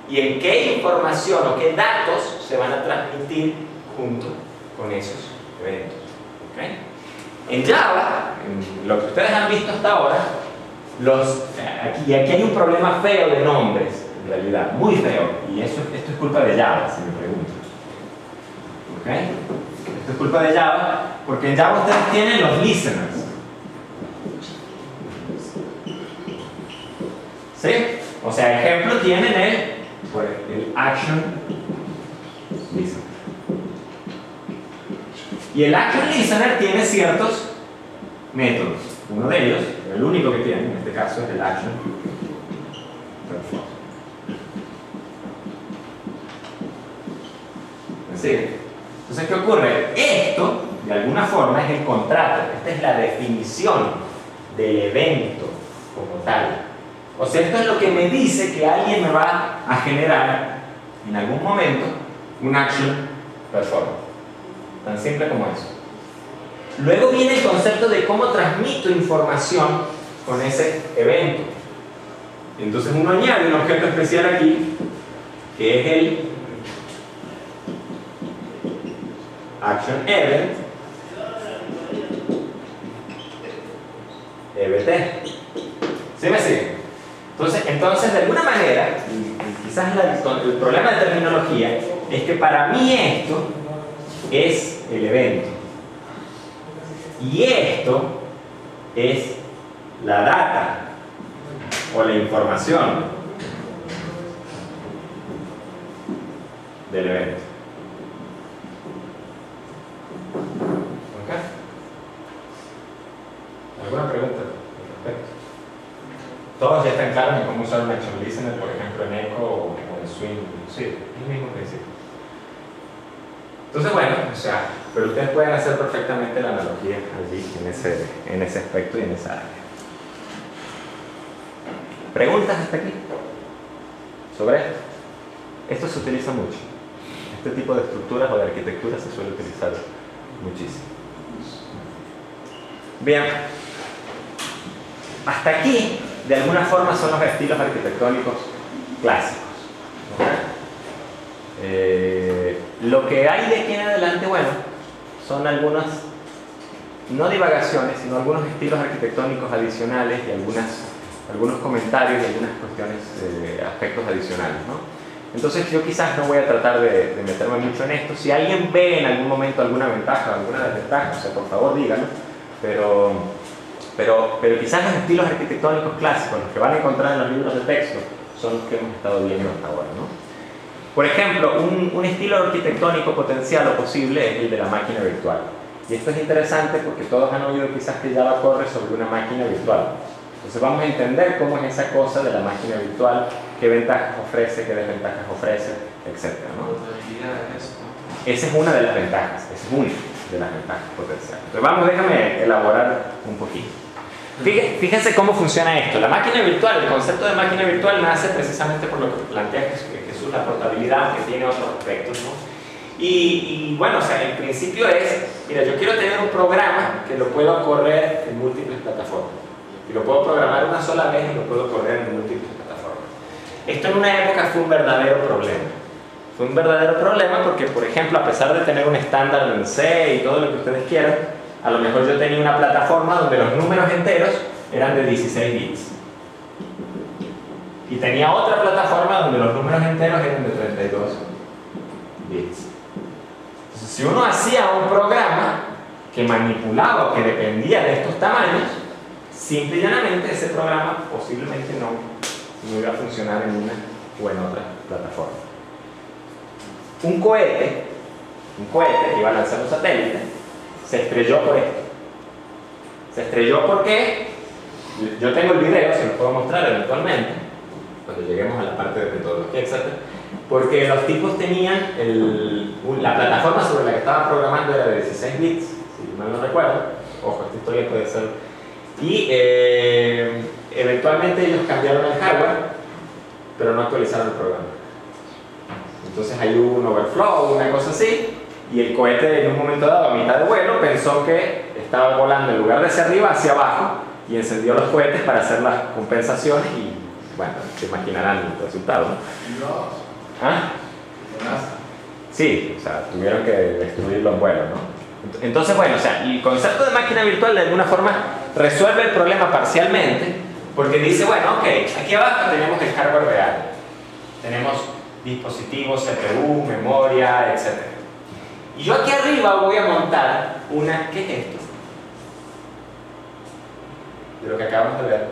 y en qué información o qué datos se van a transmitir junto con esos eventos. ¿Ok? En Java, en lo que ustedes han visto hasta ahora, aquí hay un problema feo de nombres, en realidad, muy feo, y esto es culpa de Java, si me preguntan. ¿Ok? Esto es culpa de Java, porque en Java ustedes tienen los listeners. ¿Sí? O sea, ejemplo tienen el action listener. Y el action listener tiene ciertos métodos. Uno de ellos, el único que tiene en este caso, es el action perform. Entonces, ¿qué ocurre? Esto, de alguna forma, es el contrato. Esta es la definición del evento como tal. O sea, esto es lo que me dice que alguien me va a generar en algún momento un action perform. Tan simple como eso. Luego viene el concepto de cómo transmito información con ese evento. Entonces uno añade un objeto especial aquí, que es el action event, EBT. ¿Sí me sigue? Entonces de alguna manera, y quizás el problema de terminología es que para mí esto es el evento. Y esto es la data o la información del evento. ¿Ok? ¿Alguna pregunta al respecto? Todos ya están claros en cómo usar un action listener, por ejemplo, en Echo o en Swing. Sí, es el mismo principio. Entonces, bueno, o sea, pero ustedes pueden hacer perfectamente la analogía allí, en ese aspecto y en esa área. ¿Preguntas hasta aquí? ¿Sobre esto? Esto se utiliza mucho. Este tipo de estructuras o de arquitectura se suele utilizar muchísimo. Bien. Hasta aquí, de alguna forma, son los estilos arquitectónicos clásicos. Lo que hay de aquí en adelante, bueno, son algunas, no divagaciones, sino algunos estilos arquitectónicos adicionales y algunos comentarios y algunas cuestiones, aspectos adicionales, ¿no? Entonces yo quizás no voy a tratar de meterme mucho en esto. Si alguien ve en algún momento alguna ventaja o alguna desventaja, o sea, por favor díganlo, pero quizás los estilos arquitectónicos clásicos, los que van a encontrar en los libros de texto, son los que hemos estado viendo hasta ahora, ¿no? Por ejemplo, un estilo arquitectónico potencial o posible es el de la máquina virtual. Y esto es interesante porque todos han oído quizás que Java corre sobre una máquina virtual. Entonces vamos a entender cómo es esa cosa de la máquina virtual, qué ventajas ofrece, qué desventajas ofrece, etc., ¿no? Esa es una de las ventajas, esa es una de las ventajas potenciales. Entonces déjame elaborar un poquito. Fíjense cómo funciona esto. La máquina virtual, el concepto de máquina virtual nace precisamente por lo que plantea Jesús, la portabilidad, que tiene otros aspectos, ¿no? Y bueno, o sea, el principio es, mira, yo quiero tener un programa que lo pueda correr en múltiples plataformas. Y lo puedo programar una sola vez y lo puedo correr en múltiples plataformas. Esto en una época fue un verdadero problema. Fue un verdadero problema porque, por ejemplo, a pesar de tener un estándar en C y todo lo que ustedes quieran, a lo mejor yo tenía una plataforma donde los números enteros eran de 16 bits. Y tenía otra plataforma donde los números enteros eran de 32 bits. Entonces, si uno hacía un programa que manipulaba o que dependía de estos tamaños, simple y llanamente ese programa posiblemente no iba a funcionar en una o en otra plataforma. Un cohete que iba a lanzar un satélite se estrelló por esto. Se estrelló porque yo tengo el video, se los puedo mostrar eventualmente cuando lleguemos a la parte de metodología, etc. Porque los tipos tenían la plataforma sobre la que estaban programando era de 16 bits, si mal no recuerdo. Ojo, esta historia puede ser. Y eventualmente ellos cambiaron el hardware, pero no actualizaron el programa. Entonces ahí hubo un overflow, una cosa así, y el cohete en un momento dado, a mitad de vuelo, pensó que estaba volando en lugar de hacia arriba, hacia abajo, y encendió los cohetes para hacer las compensaciones y, bueno, se imaginarán el resultado, ¿no? ¿Ah? Sí, o sea, tuvieron que destruirlo en vuelo, ¿no? Entonces, bueno, o sea, el concepto de máquina virtual de alguna forma resuelve el problema parcialmente, porque dice, bueno, ok, aquí abajo tenemos el hardware real. Tenemos dispositivos, CPU, memoria, etc. Y yo aquí arriba voy a montar una, ¿qué es esto? De lo que acabamos de ver.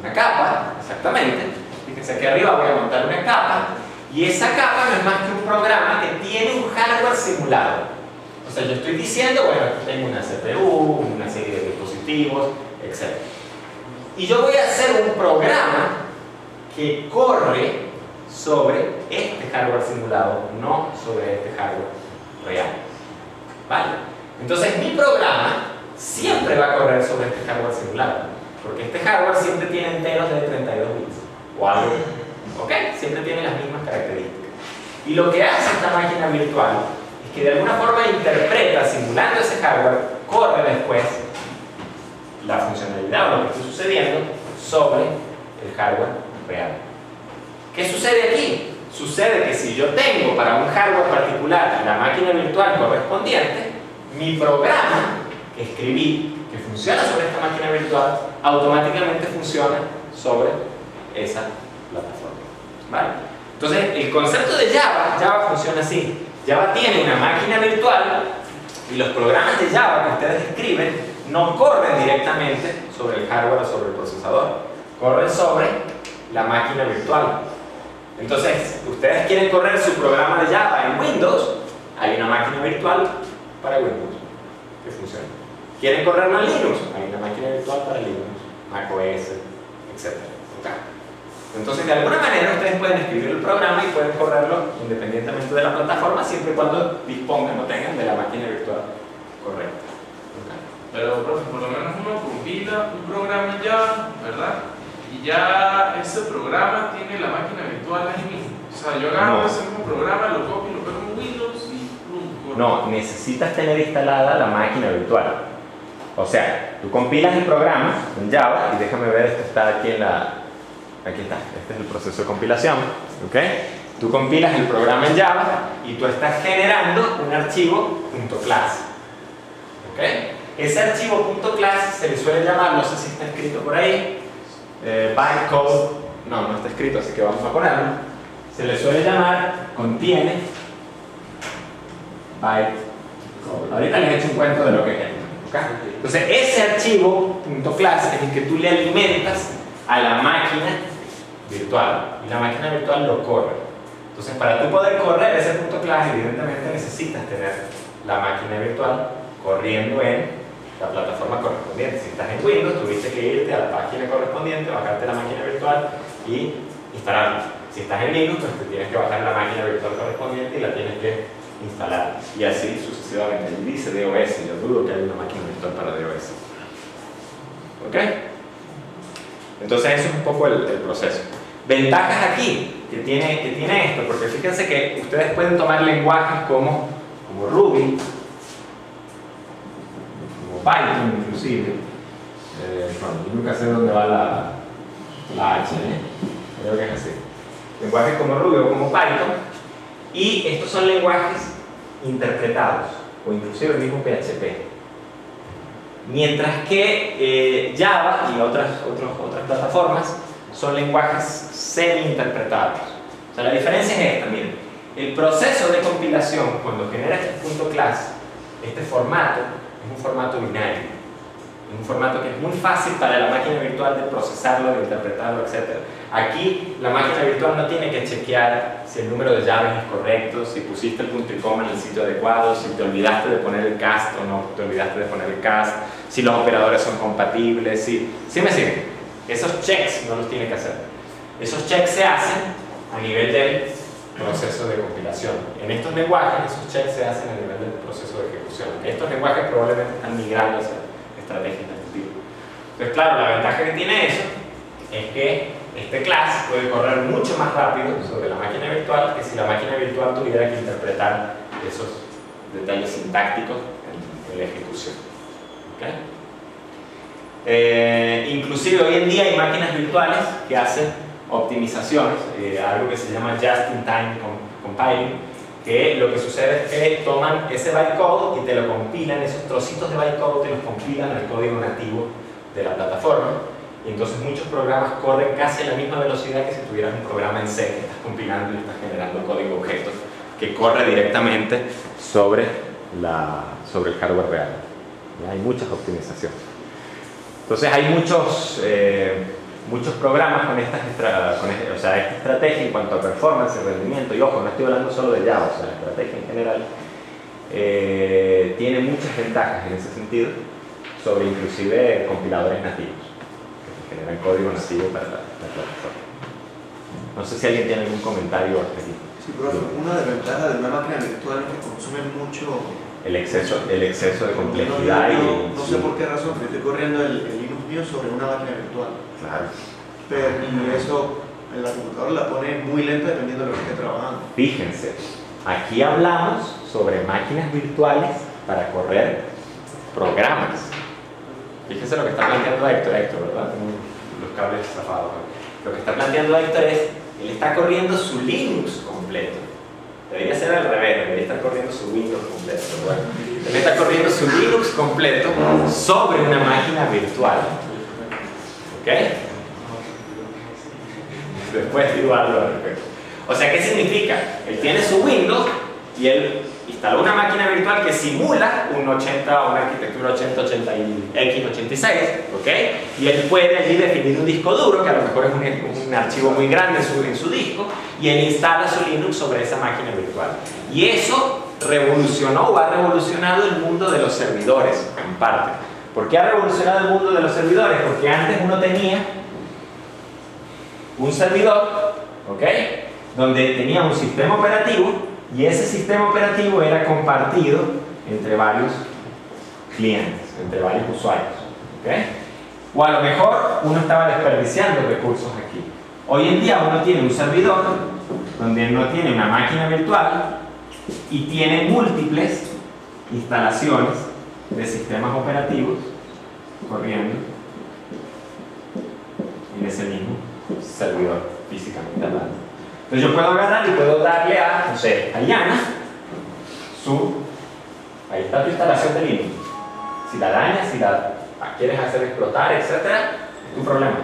Una capa, exactamente. Fíjense, aquí arriba voy a montar una capa, y esa capa no es más que un programa que tiene un hardware simulado. O sea, yo estoy diciendo, bueno, aquí tengo una CPU, una serie de dispositivos, etc. Y yo voy a hacer un programa que corre sobre este hardware simulado, no sobre este hardware real. ¿Vale? Entonces mi programa siempre va a correr sobre este hardware simulado, porque este hardware siempre tiene enteros de 32 bits o algo. ¿Ok? Siempre tiene las mismas características. Y lo que hace esta máquina virtual es que de alguna forma interpreta, simulando ese hardware, corre después la funcionalidad o lo que está sucediendo sobre el hardware real. ¿Qué sucede aquí? Sucede que si yo tengo para un hardware particular la máquina virtual correspondiente, mi programa que escribí, que funciona sobre esta máquina virtual, automáticamente funciona sobre esa plataforma. ¿Vale? Entonces, el concepto de Java funciona así. Java tiene una máquina virtual Y los programas de Java que ustedes escriben no corren directamente sobre el hardware o sobre el procesador, corren sobre la máquina virtual. Entonces, ustedes quieren correr su programa de Java en Windows, hay una máquina virtual para Windows que funciona. Quieren correrlo en Linux, hay una máquina virtual para Linux, macOS, etc. ¿Okay? Entonces, de alguna manera ustedes pueden escribir el programa y pueden correrlo independientemente de la plataforma, siempre y cuando dispongan o tengan de la máquina virtual correcta. ¿Okay? Pero, profe, por lo menos uno compila un programa ya, ¿verdad? Y ya ese programa tiene la máquina virtual ahí mismo. O sea, yo agarro ese mismo programa, lo copio, lo pego en Windows y ¡pum! No, necesitas tener instalada la máquina virtual. O sea, tú compilas el programa en Java, y déjame ver, esto está aquí en la... Aquí está, este es el proceso de compilación. ¿Ok? Tú compilas el programa en Java y tú estás generando un archivo .class. ¿Ok? Ese archivo .class se le suele llamar, no sé si está escrito por ahí, bytecode, no está escrito, así que vamos a ponerlo. Se le suele llamar, contiene bytecode. Ahorita les he hecho un cuento de lo que es. ¿Okay? Entonces, ese archivo .class es el que tú le alimentas a la máquina virtual y la máquina virtual lo corre. Entonces, para tú poder correr ese .class, evidentemente necesitas tener la máquina virtual corriendo en la plataforma correspondiente. Si estás en Windows, tuviste que irte a la página correspondiente, bajarte la máquina virtual y instalarla. Si estás en Linux, pues te tienes que bajar la máquina virtual correspondiente y la tienes que instalar. Y así sucesivamente. Y dice DOS, yo dudo que haya una máquina virtual para DOS. ¿Ok? Entonces eso es un poco el proceso. Ventajas aquí que tiene esto, porque fíjense que ustedes pueden tomar lenguajes como Ruby, Python inclusive, bueno, yo nunca sé dónde va la H, creo que es así. Lenguajes como Ruby o como Python, y estos son lenguajes interpretados, o inclusive el mismo PHP. Mientras que Java y otras plataformas son lenguajes semi-interpretados. O sea, la diferencia es esta, miren. El proceso de compilación, cuando genera este .class, este formato, es un formato binario, es un formato que es muy fácil para la máquina virtual de procesarlo, de interpretarlo, etc. Aquí la máquina virtual no tiene que chequear si el número de llaves es correcto, si pusiste el punto y coma en el sitio adecuado, si te olvidaste de poner el cast o no te olvidaste de poner el cast, si los operadores son compatibles, ¿sí me siguen? Esos checks no los tiene que hacer. Esos checks se hacen a nivel del proceso de compilación. En estos lenguajes, esos checks se hacen a nivel del proceso de ejecución. Estos lenguajes probablemente están migrando hacia estrategias de este tipo. Entonces, claro, la ventaja que tiene eso es que este class puede correr mucho más rápido sobre la máquina virtual que si la máquina virtual tuviera que interpretar esos detalles sintácticos en la ejecución. ¿Okay? Inclusive hoy en día hay máquinas virtuales que hacen optimizaciones, algo que se llama Just-in-Time Compiling, que lo que sucede es que toman ese bytecode y te lo compilan, esos trocitos de bytecode te los compilan al código nativo de la plataforma, y entonces muchos programas corren casi a la misma velocidad que si tuvieras un programa en C que estás compilando y estás generando código objetos que corre directamente sobre el hardware real. Hay muchas optimizaciones. Entonces hay muchos programas con esta estrategia en cuanto a performance y rendimiento, y ojo, no estoy hablando solo de Java, o sea, la estrategia en general tiene muchas ventajas en ese sentido sobre inclusive compiladores nativos que generan código nativo para la plataforma. No sé si alguien tiene algún comentario hasta aquí. Sí, pero una desventaja de una máquina virtual es que consume mucho el exceso de complejidad. No sé por qué razón, pero estoy corriendo el Linux mío sobre una máquina virtual. Claro. Y eso en la computadora la pone muy lenta dependiendo de lo que esté trabajando. Fíjense, aquí hablamos sobre máquinas virtuales para correr programas. Fíjense lo que está planteando Héctor, ¿verdad? Los cables zafados. Lo que está planteando Héctor es, él está corriendo su Linux completo. Debería ser al revés, debería estar corriendo su Windows completo. Pero bueno, él está corriendo su Linux completo sobre una máquina virtual. ¿Ok? Después digo algo al respecto. O sea, ¿qué significa? Él tiene su Windows y él instaló una máquina virtual que simula una arquitectura 8080 y x86, ¿ok? Y él puede allí definir un disco duro, que a lo mejor es un archivo muy grande en su disco, y él instala su Linux sobre esa máquina virtual. Y eso revolucionó o ha revolucionado el mundo de los servidores, en parte. ¿Por qué ha revolucionado el mundo de los servidores? Porque antes uno tenía un servidor, ¿ok?, donde tenía un sistema operativo, y ese sistema operativo era compartido entre varios clientes, entre varios usuarios, ¿ok? O a lo mejor uno estaba desperdiciando recursos aquí. Hoy en día uno tiene un servidor donde uno tiene una máquina virtual y tiene múltiples instalaciones de sistemas operativos corriendo en ese mismo servidor físicamente hablando. Entonces yo puedo agarrar y puedo darle a, no sé, a Yana ahí está tu instalación de Linux. Si la dañas, si la quieres hacer explotar, etc., es tu problema.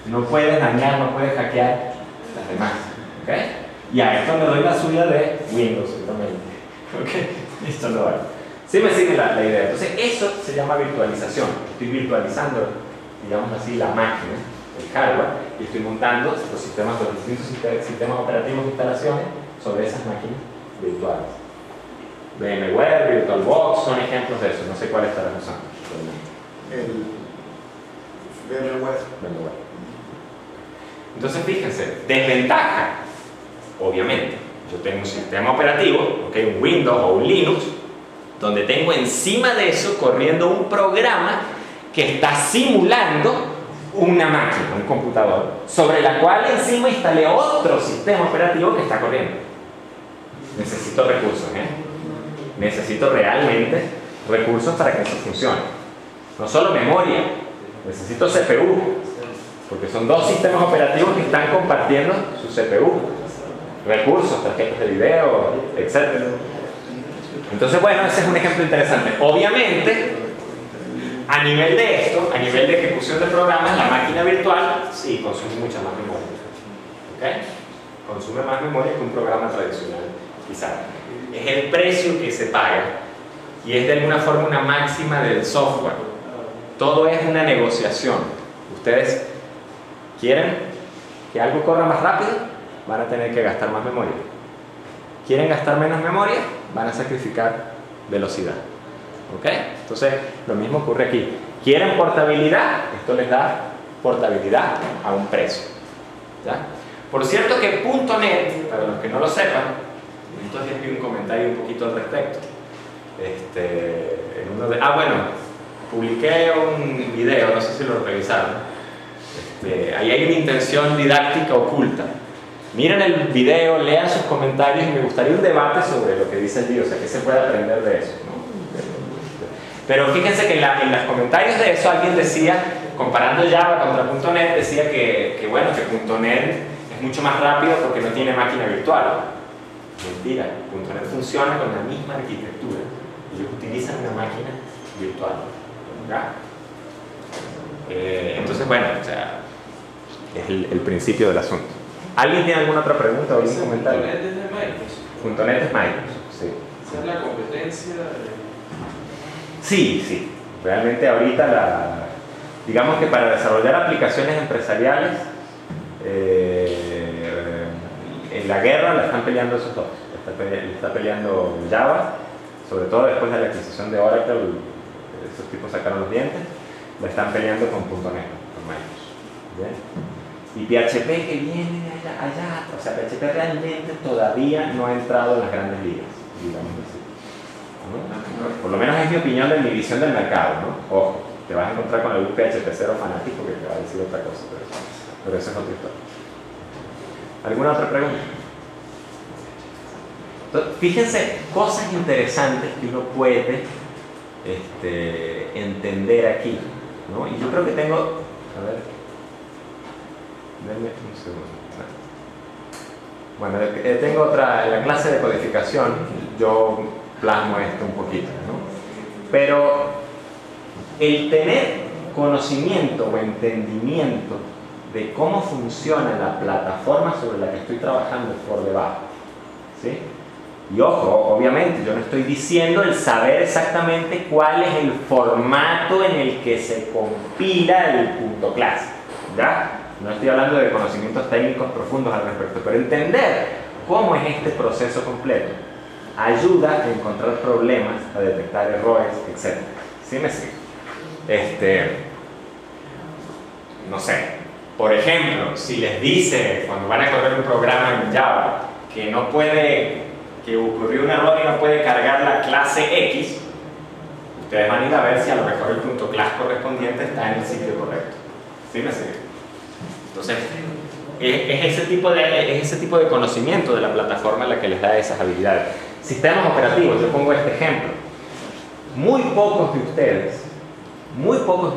No puedes dañar, no puedes hackear las demás, ¿ok? Y a esto le doy la suya de Windows, simplemente, ¿ok? Esto no vale. ¿Sí me sigue la idea? Entonces eso se llama virtualización. Estoy virtualizando, digamos así, la máquina, el hardware, y estoy montando los sistemas, los distintos sistemas operativos de instalaciones sobre esas máquinas virtuales. VMware, VirtualBox son ejemplos de eso. No sé cuál estarás usando. El VMware. Entonces fíjense, desventaja, obviamente. Yo tengo un sistema operativo, ¿okay?, un Windows o un Linux, donde tengo encima de eso corriendo un programa que está simulando una máquina, un computador, sobre la cual encima instalé otro sistema operativo que está corriendo. Necesito recursos, necesito realmente recursos para que eso funcione. No solo memoria, necesito CPU, porque son dos sistemas operativos que están compartiendo su CPU, recursos, tarjetas de video, etc. Entonces, bueno, ese es un ejemplo interesante. Obviamente, a nivel de esto, a nivel de ejecución de programas, la máquina virtual sí consume mucha más memoria, ¿ok? Consume más memoria que un programa tradicional, quizá. Es el precio que se paga y es de alguna forma una máxima del software. Todo es una negociación. Ustedes quieren que algo corra más rápido, van a tener que gastar más memoria. Quieren gastar menos memoria, van a sacrificar velocidad. ¿Ok? Entonces, lo mismo ocurre aquí. ¿Quieren portabilidad? Esto les da portabilidad a un precio. ¿Ya? Por cierto que .NET, para los que no lo sepan, entonces vi un comentario un poquito al respecto. Bueno, publiqué un video, no sé si lo revisaron. Ahí hay una intención didáctica oculta. Miren el video, lean sus comentarios y me gustaría un debate sobre lo que dice el video, o sea, ¿qué se puede aprender de eso, ¿no? Pero fíjense que en los comentarios de eso alguien decía, comparando Java contra .NET, decía que bueno, que .NET es mucho más rápido porque no tiene máquina virtual. Mentira, .NET funciona con la misma arquitectura. Ellos utilizan una máquina virtual. ¿Ya? Entonces, bueno, o sea, es el principio del asunto. ¿Alguien tiene alguna otra pregunta o algún comentario? .NET es de Microsoft. .NET es Microsoft, sí. ¿Esa es la competencia? Sí. Realmente ahorita digamos que para desarrollar aplicaciones empresariales en la guerra la están peleando esos dos. Está peleando Java, sobre todo después de la adquisición de Oracle, esos tipos sacaron los dientes. La están peleando con .NET, con Microsoft. ¿Bien? Y PHP que viene de allá, o sea, PHP realmente todavía no ha entrado en las grandes ligas, digamos así. ¿No? Por lo menos es mi opinión de mi visión del mercado, ¿no? Ojo, te vas a encontrar con algún PHP 0 fanático que te va a decir otra cosa, pero eso es otra historia. ¿Alguna otra pregunta? Entonces, fíjense cosas interesantes que uno puede entender aquí, ¿no? Y yo creo que tengo, a ver, denme un segundo. Bueno, tengo otra, en la clase de codificación yo plasmo esto un poquito, ¿no? Pero el tener conocimiento o entendimiento de cómo funciona la plataforma sobre la que estoy trabajando por debajo, ¿sí? Y ojo, obviamente, yo no estoy diciendo el saber exactamente cuál es el formato en el que se compila el punto clase, ¿ya? No estoy hablando de conocimientos técnicos profundos al respecto, pero entender cómo es este proceso completo ayuda a encontrar problemas, a detectar errores, etc. ¿Sí me sigue? No sé, por ejemplo, si les dice cuando van a correr un programa en Java que ocurrió un error y no puede cargar la clase X, ustedes van a ir a ver si a lo mejor el punto class correspondiente está en el sitio correcto. ¿Sí me sigue? Entonces, es ese tipo de conocimiento de la plataforma la que les da esas habilidades. Sistemas operativos, yo pongo este ejemplo. Muy pocos de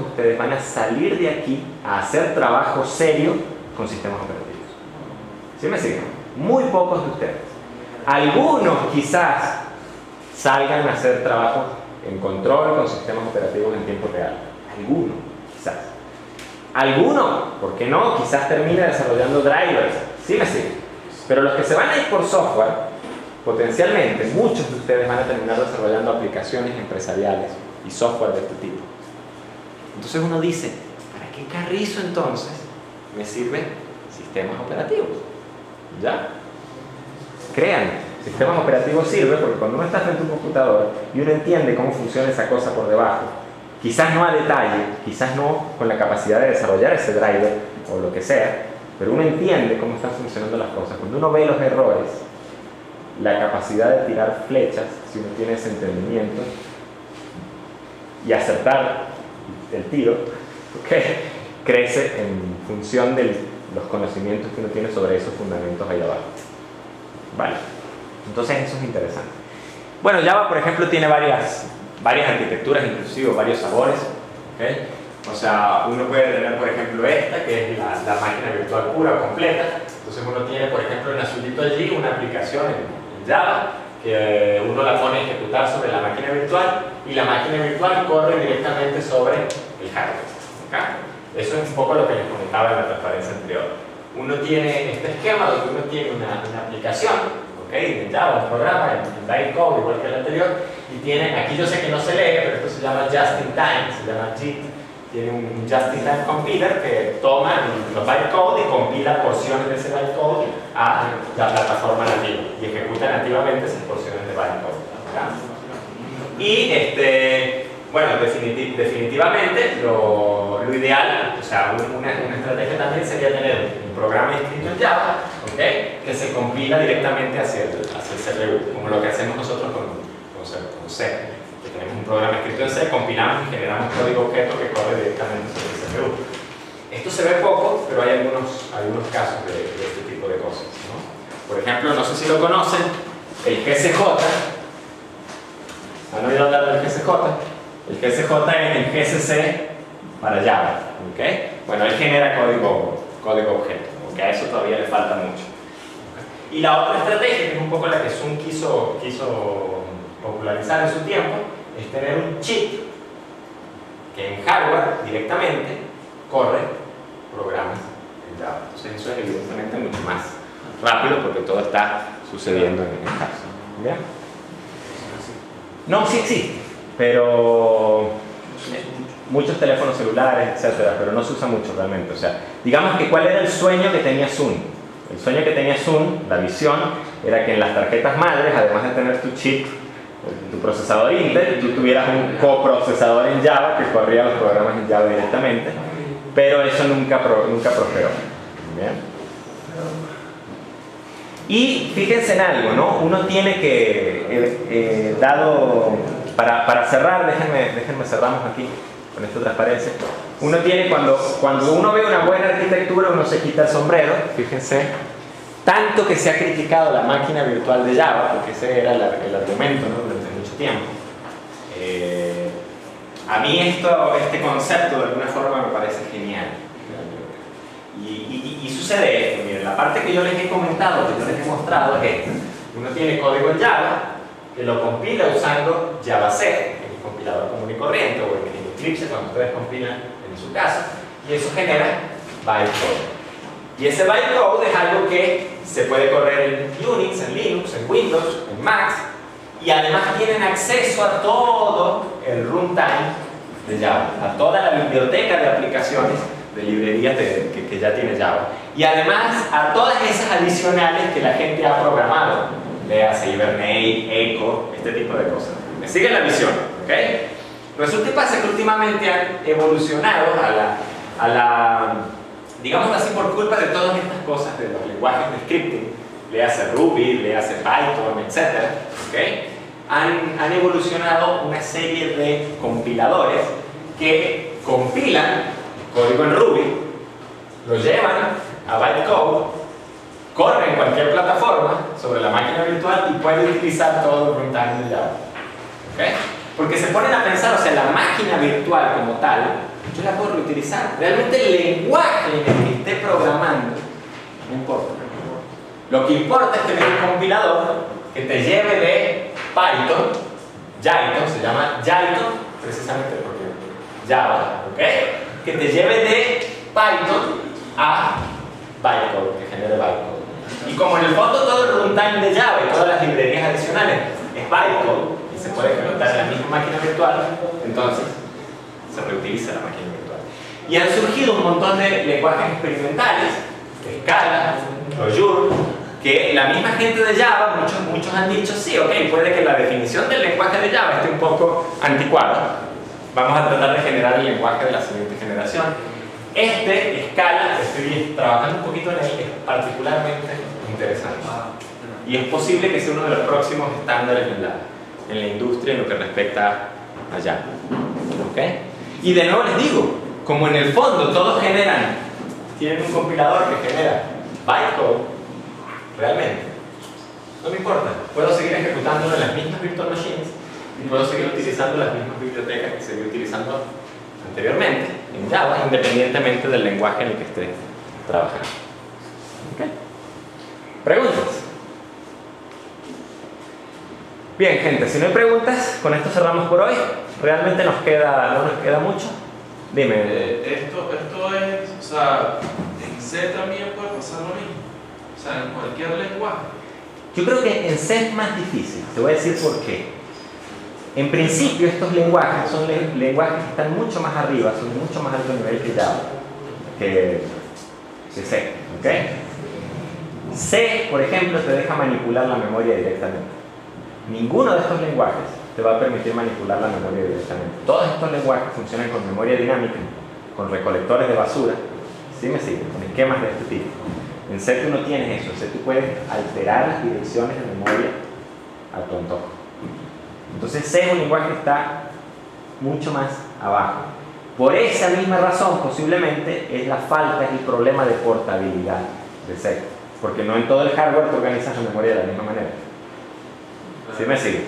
ustedes van a salir de aquí a hacer trabajo serio con sistemas operativos. ¿Sí me siguen? Muy pocos de ustedes. Algunos quizás salgan a hacer trabajo en control con sistemas operativos en tiempo real. Algunos, quizás. Algunos, ¿por qué no? Quizás termine desarrollando drivers. ¿Sí me siguen? Pero los que se van a ir por software, potencialmente muchos de ustedes van a terminar desarrollando aplicaciones empresariales y software de este tipo. Entonces uno dice, ¿para qué carrizo entonces me sirven sistemas operativos? ¿Ya? Créanme, sistemas operativos sirve porque cuando uno está frente a un computador y uno entiende cómo funciona esa cosa por debajo, quizás no a detalle, quizás no con la capacidad de desarrollar ese driver o lo que sea, pero uno entiende cómo están funcionando las cosas. Cuando uno ve los errores, la capacidad de tirar flechas, si uno tiene ese entendimiento, y acertar el tiro, crece en función de los conocimientos que uno tiene sobre esos fundamentos ahí abajo. Vale, entonces eso es interesante. Bueno, Java, por ejemplo, tiene varias arquitecturas, inclusive varios sabores. ¿Okay? O sea, uno puede tener, por ejemplo, esta, que es la máquina virtual pura o completa. Entonces uno tiene, por ejemplo, en azulito allí una aplicación en Java, que uno la pone a ejecutar sobre la máquina virtual y la máquina virtual corre directamente sobre el hardware. ¿Okay? Eso es un poco lo que les comentaba en la transparencia anterior. Uno tiene este esquema donde uno tiene una aplicación, ¿okay? En Java, un programa, en bytecode, igual que el anterior, y tiene, aquí yo sé que no se lee, pero esto se llama just in time, se llama JIT. Tiene un just in time compiler que toma los bytecode y compila porciones de ese bytecode a la plataforma nativa y ejecuta nativamente esas porciones de bytecode. Y bueno, definitivamente lo ideal, o sea, una estrategia también sería tener un programa escrito en Java, ¿okay? Que se compila directamente hacia el CPU, como lo que hacemos nosotros con C. Que tenemos un programa escrito en C, compilamos y generamos un código objeto que corre directamente sobre el CPU. Esto se ve poco, pero hay algunos casos de este tipo de cosas, ¿no? Por ejemplo, no sé si lo conocen, el GCJ. ¿Han oído hablar del GCJ? El GCJ es el GCC para Java. ¿Okay? Bueno, él genera código objeto. ¿Okay? A eso todavía le falta mucho. ¿Okay? Y la otra estrategia, que es un poco la que Sun quiso popularizar en su tiempo, es tener un chip que en hardware directamente corre programas en Java. Entonces eso es evidentemente mucho más rápido porque todo está sucediendo en el caso. ¿Bien? No, sí existe, pero muchos teléfonos celulares, etcétera, pero no se usa mucho realmente. O sea, digamos que ¿cuál era el sueño que tenía Sun? El sueño que tenía Sun, la visión, era que en las tarjetas madres, además de tener tu chip, tu procesador Intel, tú tuvieras un coprocesador en Java que corría los programas en Java directamente, pero eso nunca prosperó. ¿Bien? Y fíjense en algo, ¿no? Uno tiene que, para cerrar, déjenme cerramos aquí con esta transparencia. Uno tiene, cuando uno ve una buena arquitectura, uno se quita el sombrero, fíjense, tanto que se ha criticado la máquina virtual de Java, porque ese era el argumento, ¿no? Durante mucho tiempo. A mí este concepto de alguna forma me parece genial. Y sucede esto, miren, la parte que yo les he comentado, que yo les he mostrado es esta. Uno tiene código en Java, que lo compila usando JavaC, el compilador común y corriente, o en Eclipse cuando ustedes compilan en su caso, y eso genera bytecode. Y ese bytecode es algo que se puede correr en Unix, en Linux, en Windows, en Emacs, y además tienen acceso a todo el runtime de Java, a toda la biblioteca de aplicaciones, de librerías que ya tiene Java, y además a todas esas adicionales que la gente ha programado, léase Hibernate, Echo, este tipo de cosas. ¿Me sigue la visión? ¿Ok? Resulta y pasa que últimamente han evolucionado digamos así, por culpa de todas estas cosas, de los lenguajes de scripting, léase Ruby, léase Python, etc. ¿Okay? Han evolucionado una serie de compiladores que compilan código en Ruby, lo llevan a bytecode, corren en cualquier plataforma sobre la máquina virtual y pueden utilizar todo el runtime de Java. ¿Okay? Porque se ponen a pensar, o sea, la máquina virtual como tal, yo la puedo reutilizar. Realmente el lenguaje en el que esté programando no importa. Lo que importa es tener un compilador que te lleve de Python, Jython, se llama Jython precisamente porque Java, ¿ok? Que te lleve de Python a bytecode, que genere bytecode. Y como en el fondo todo el runtime de Java y todas las librerías adicionales es bytecode y se puede ejecutar en la misma máquina virtual, entonces se reutiliza la máquina virtual. Y han surgido un montón de lenguajes experimentales, Scala, Clojure, que la misma gente de Java, muchos han dicho, sí, ok, puede que la definición del lenguaje de Java esté un poco anticuada. Vamos a tratar de generar el lenguaje de la siguiente generación. Scala, estoy trabajando un poquito en él, es particularmente interesante. Y es posible que sea uno de los próximos estándares en la industria en lo que respecta a Java. ¿Ok? Y de nuevo les digo, como en el fondo todos tienen un compilador que genera bytecode, realmente, no me importa, puedo seguir ejecutándolo en las mismas virtual machines y puedo seguir utilizando las mismas bibliotecas que seguí utilizando anteriormente en Java, independientemente del lenguaje en el que esté trabajando. ¿Okay? ¿Preguntas? Bien, gente, si no hay preguntas, con esto cerramos por hoy. Realmente no nos queda mucho. Dime. Esto es, o sea, en C también puede pasar lo mismo. O sea, en cualquier lenguaje. Yo creo que en C es más difícil. Te voy a decir por qué. En principio, estos lenguajes son lenguajes que están mucho más arriba, son de mucho más alto nivel que Java, que C. ¿Okay? C, por ejemplo, te deja manipular la memoria directamente. Ninguno de estos lenguajes te va a permitir manipular la memoria directamente. Todos estos lenguajes funcionan con memoria dinámica, con recolectores de basura, ¿sí me siguen? Con esquemas de este tipo. En C tú no tienes eso, en C tú puedes alterar las direcciones de memoria a tu antojo. Entonces C es un lenguaje que está mucho más abajo. Por esa misma razón, posiblemente, es la falta, es el problema de portabilidad de C. Porque no en todo el hardware te organizas la memoria de la misma manera. ¿Sí me sigue?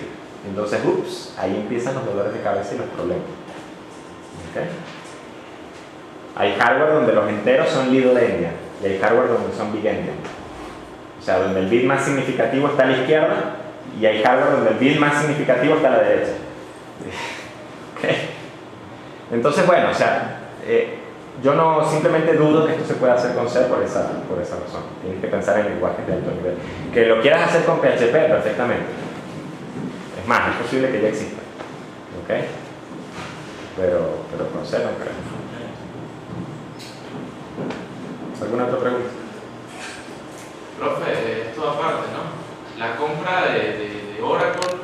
Entonces, ups, ahí empiezan los dolores de cabeza y los problemas. ¿Okay? Hay hardware donde los enteros son little endian y hay hardware donde son big endian. O sea, donde el bit más significativo está a la izquierda y hay hardware donde el bit más significativo está a la derecha. ¿Okay? Entonces, bueno, o sea, yo no simplemente dudo que esto se pueda hacer con C por esa razón. Tienes que pensar en lenguajes de alto nivel. Que lo quieras hacer con PHP, perfectamente. Es más, es posible que ya exista. ¿Ok? Pero con C no creo. ¿Alguna otra pregunta? Profe, esto aparte, ¿no? La compra de Oracle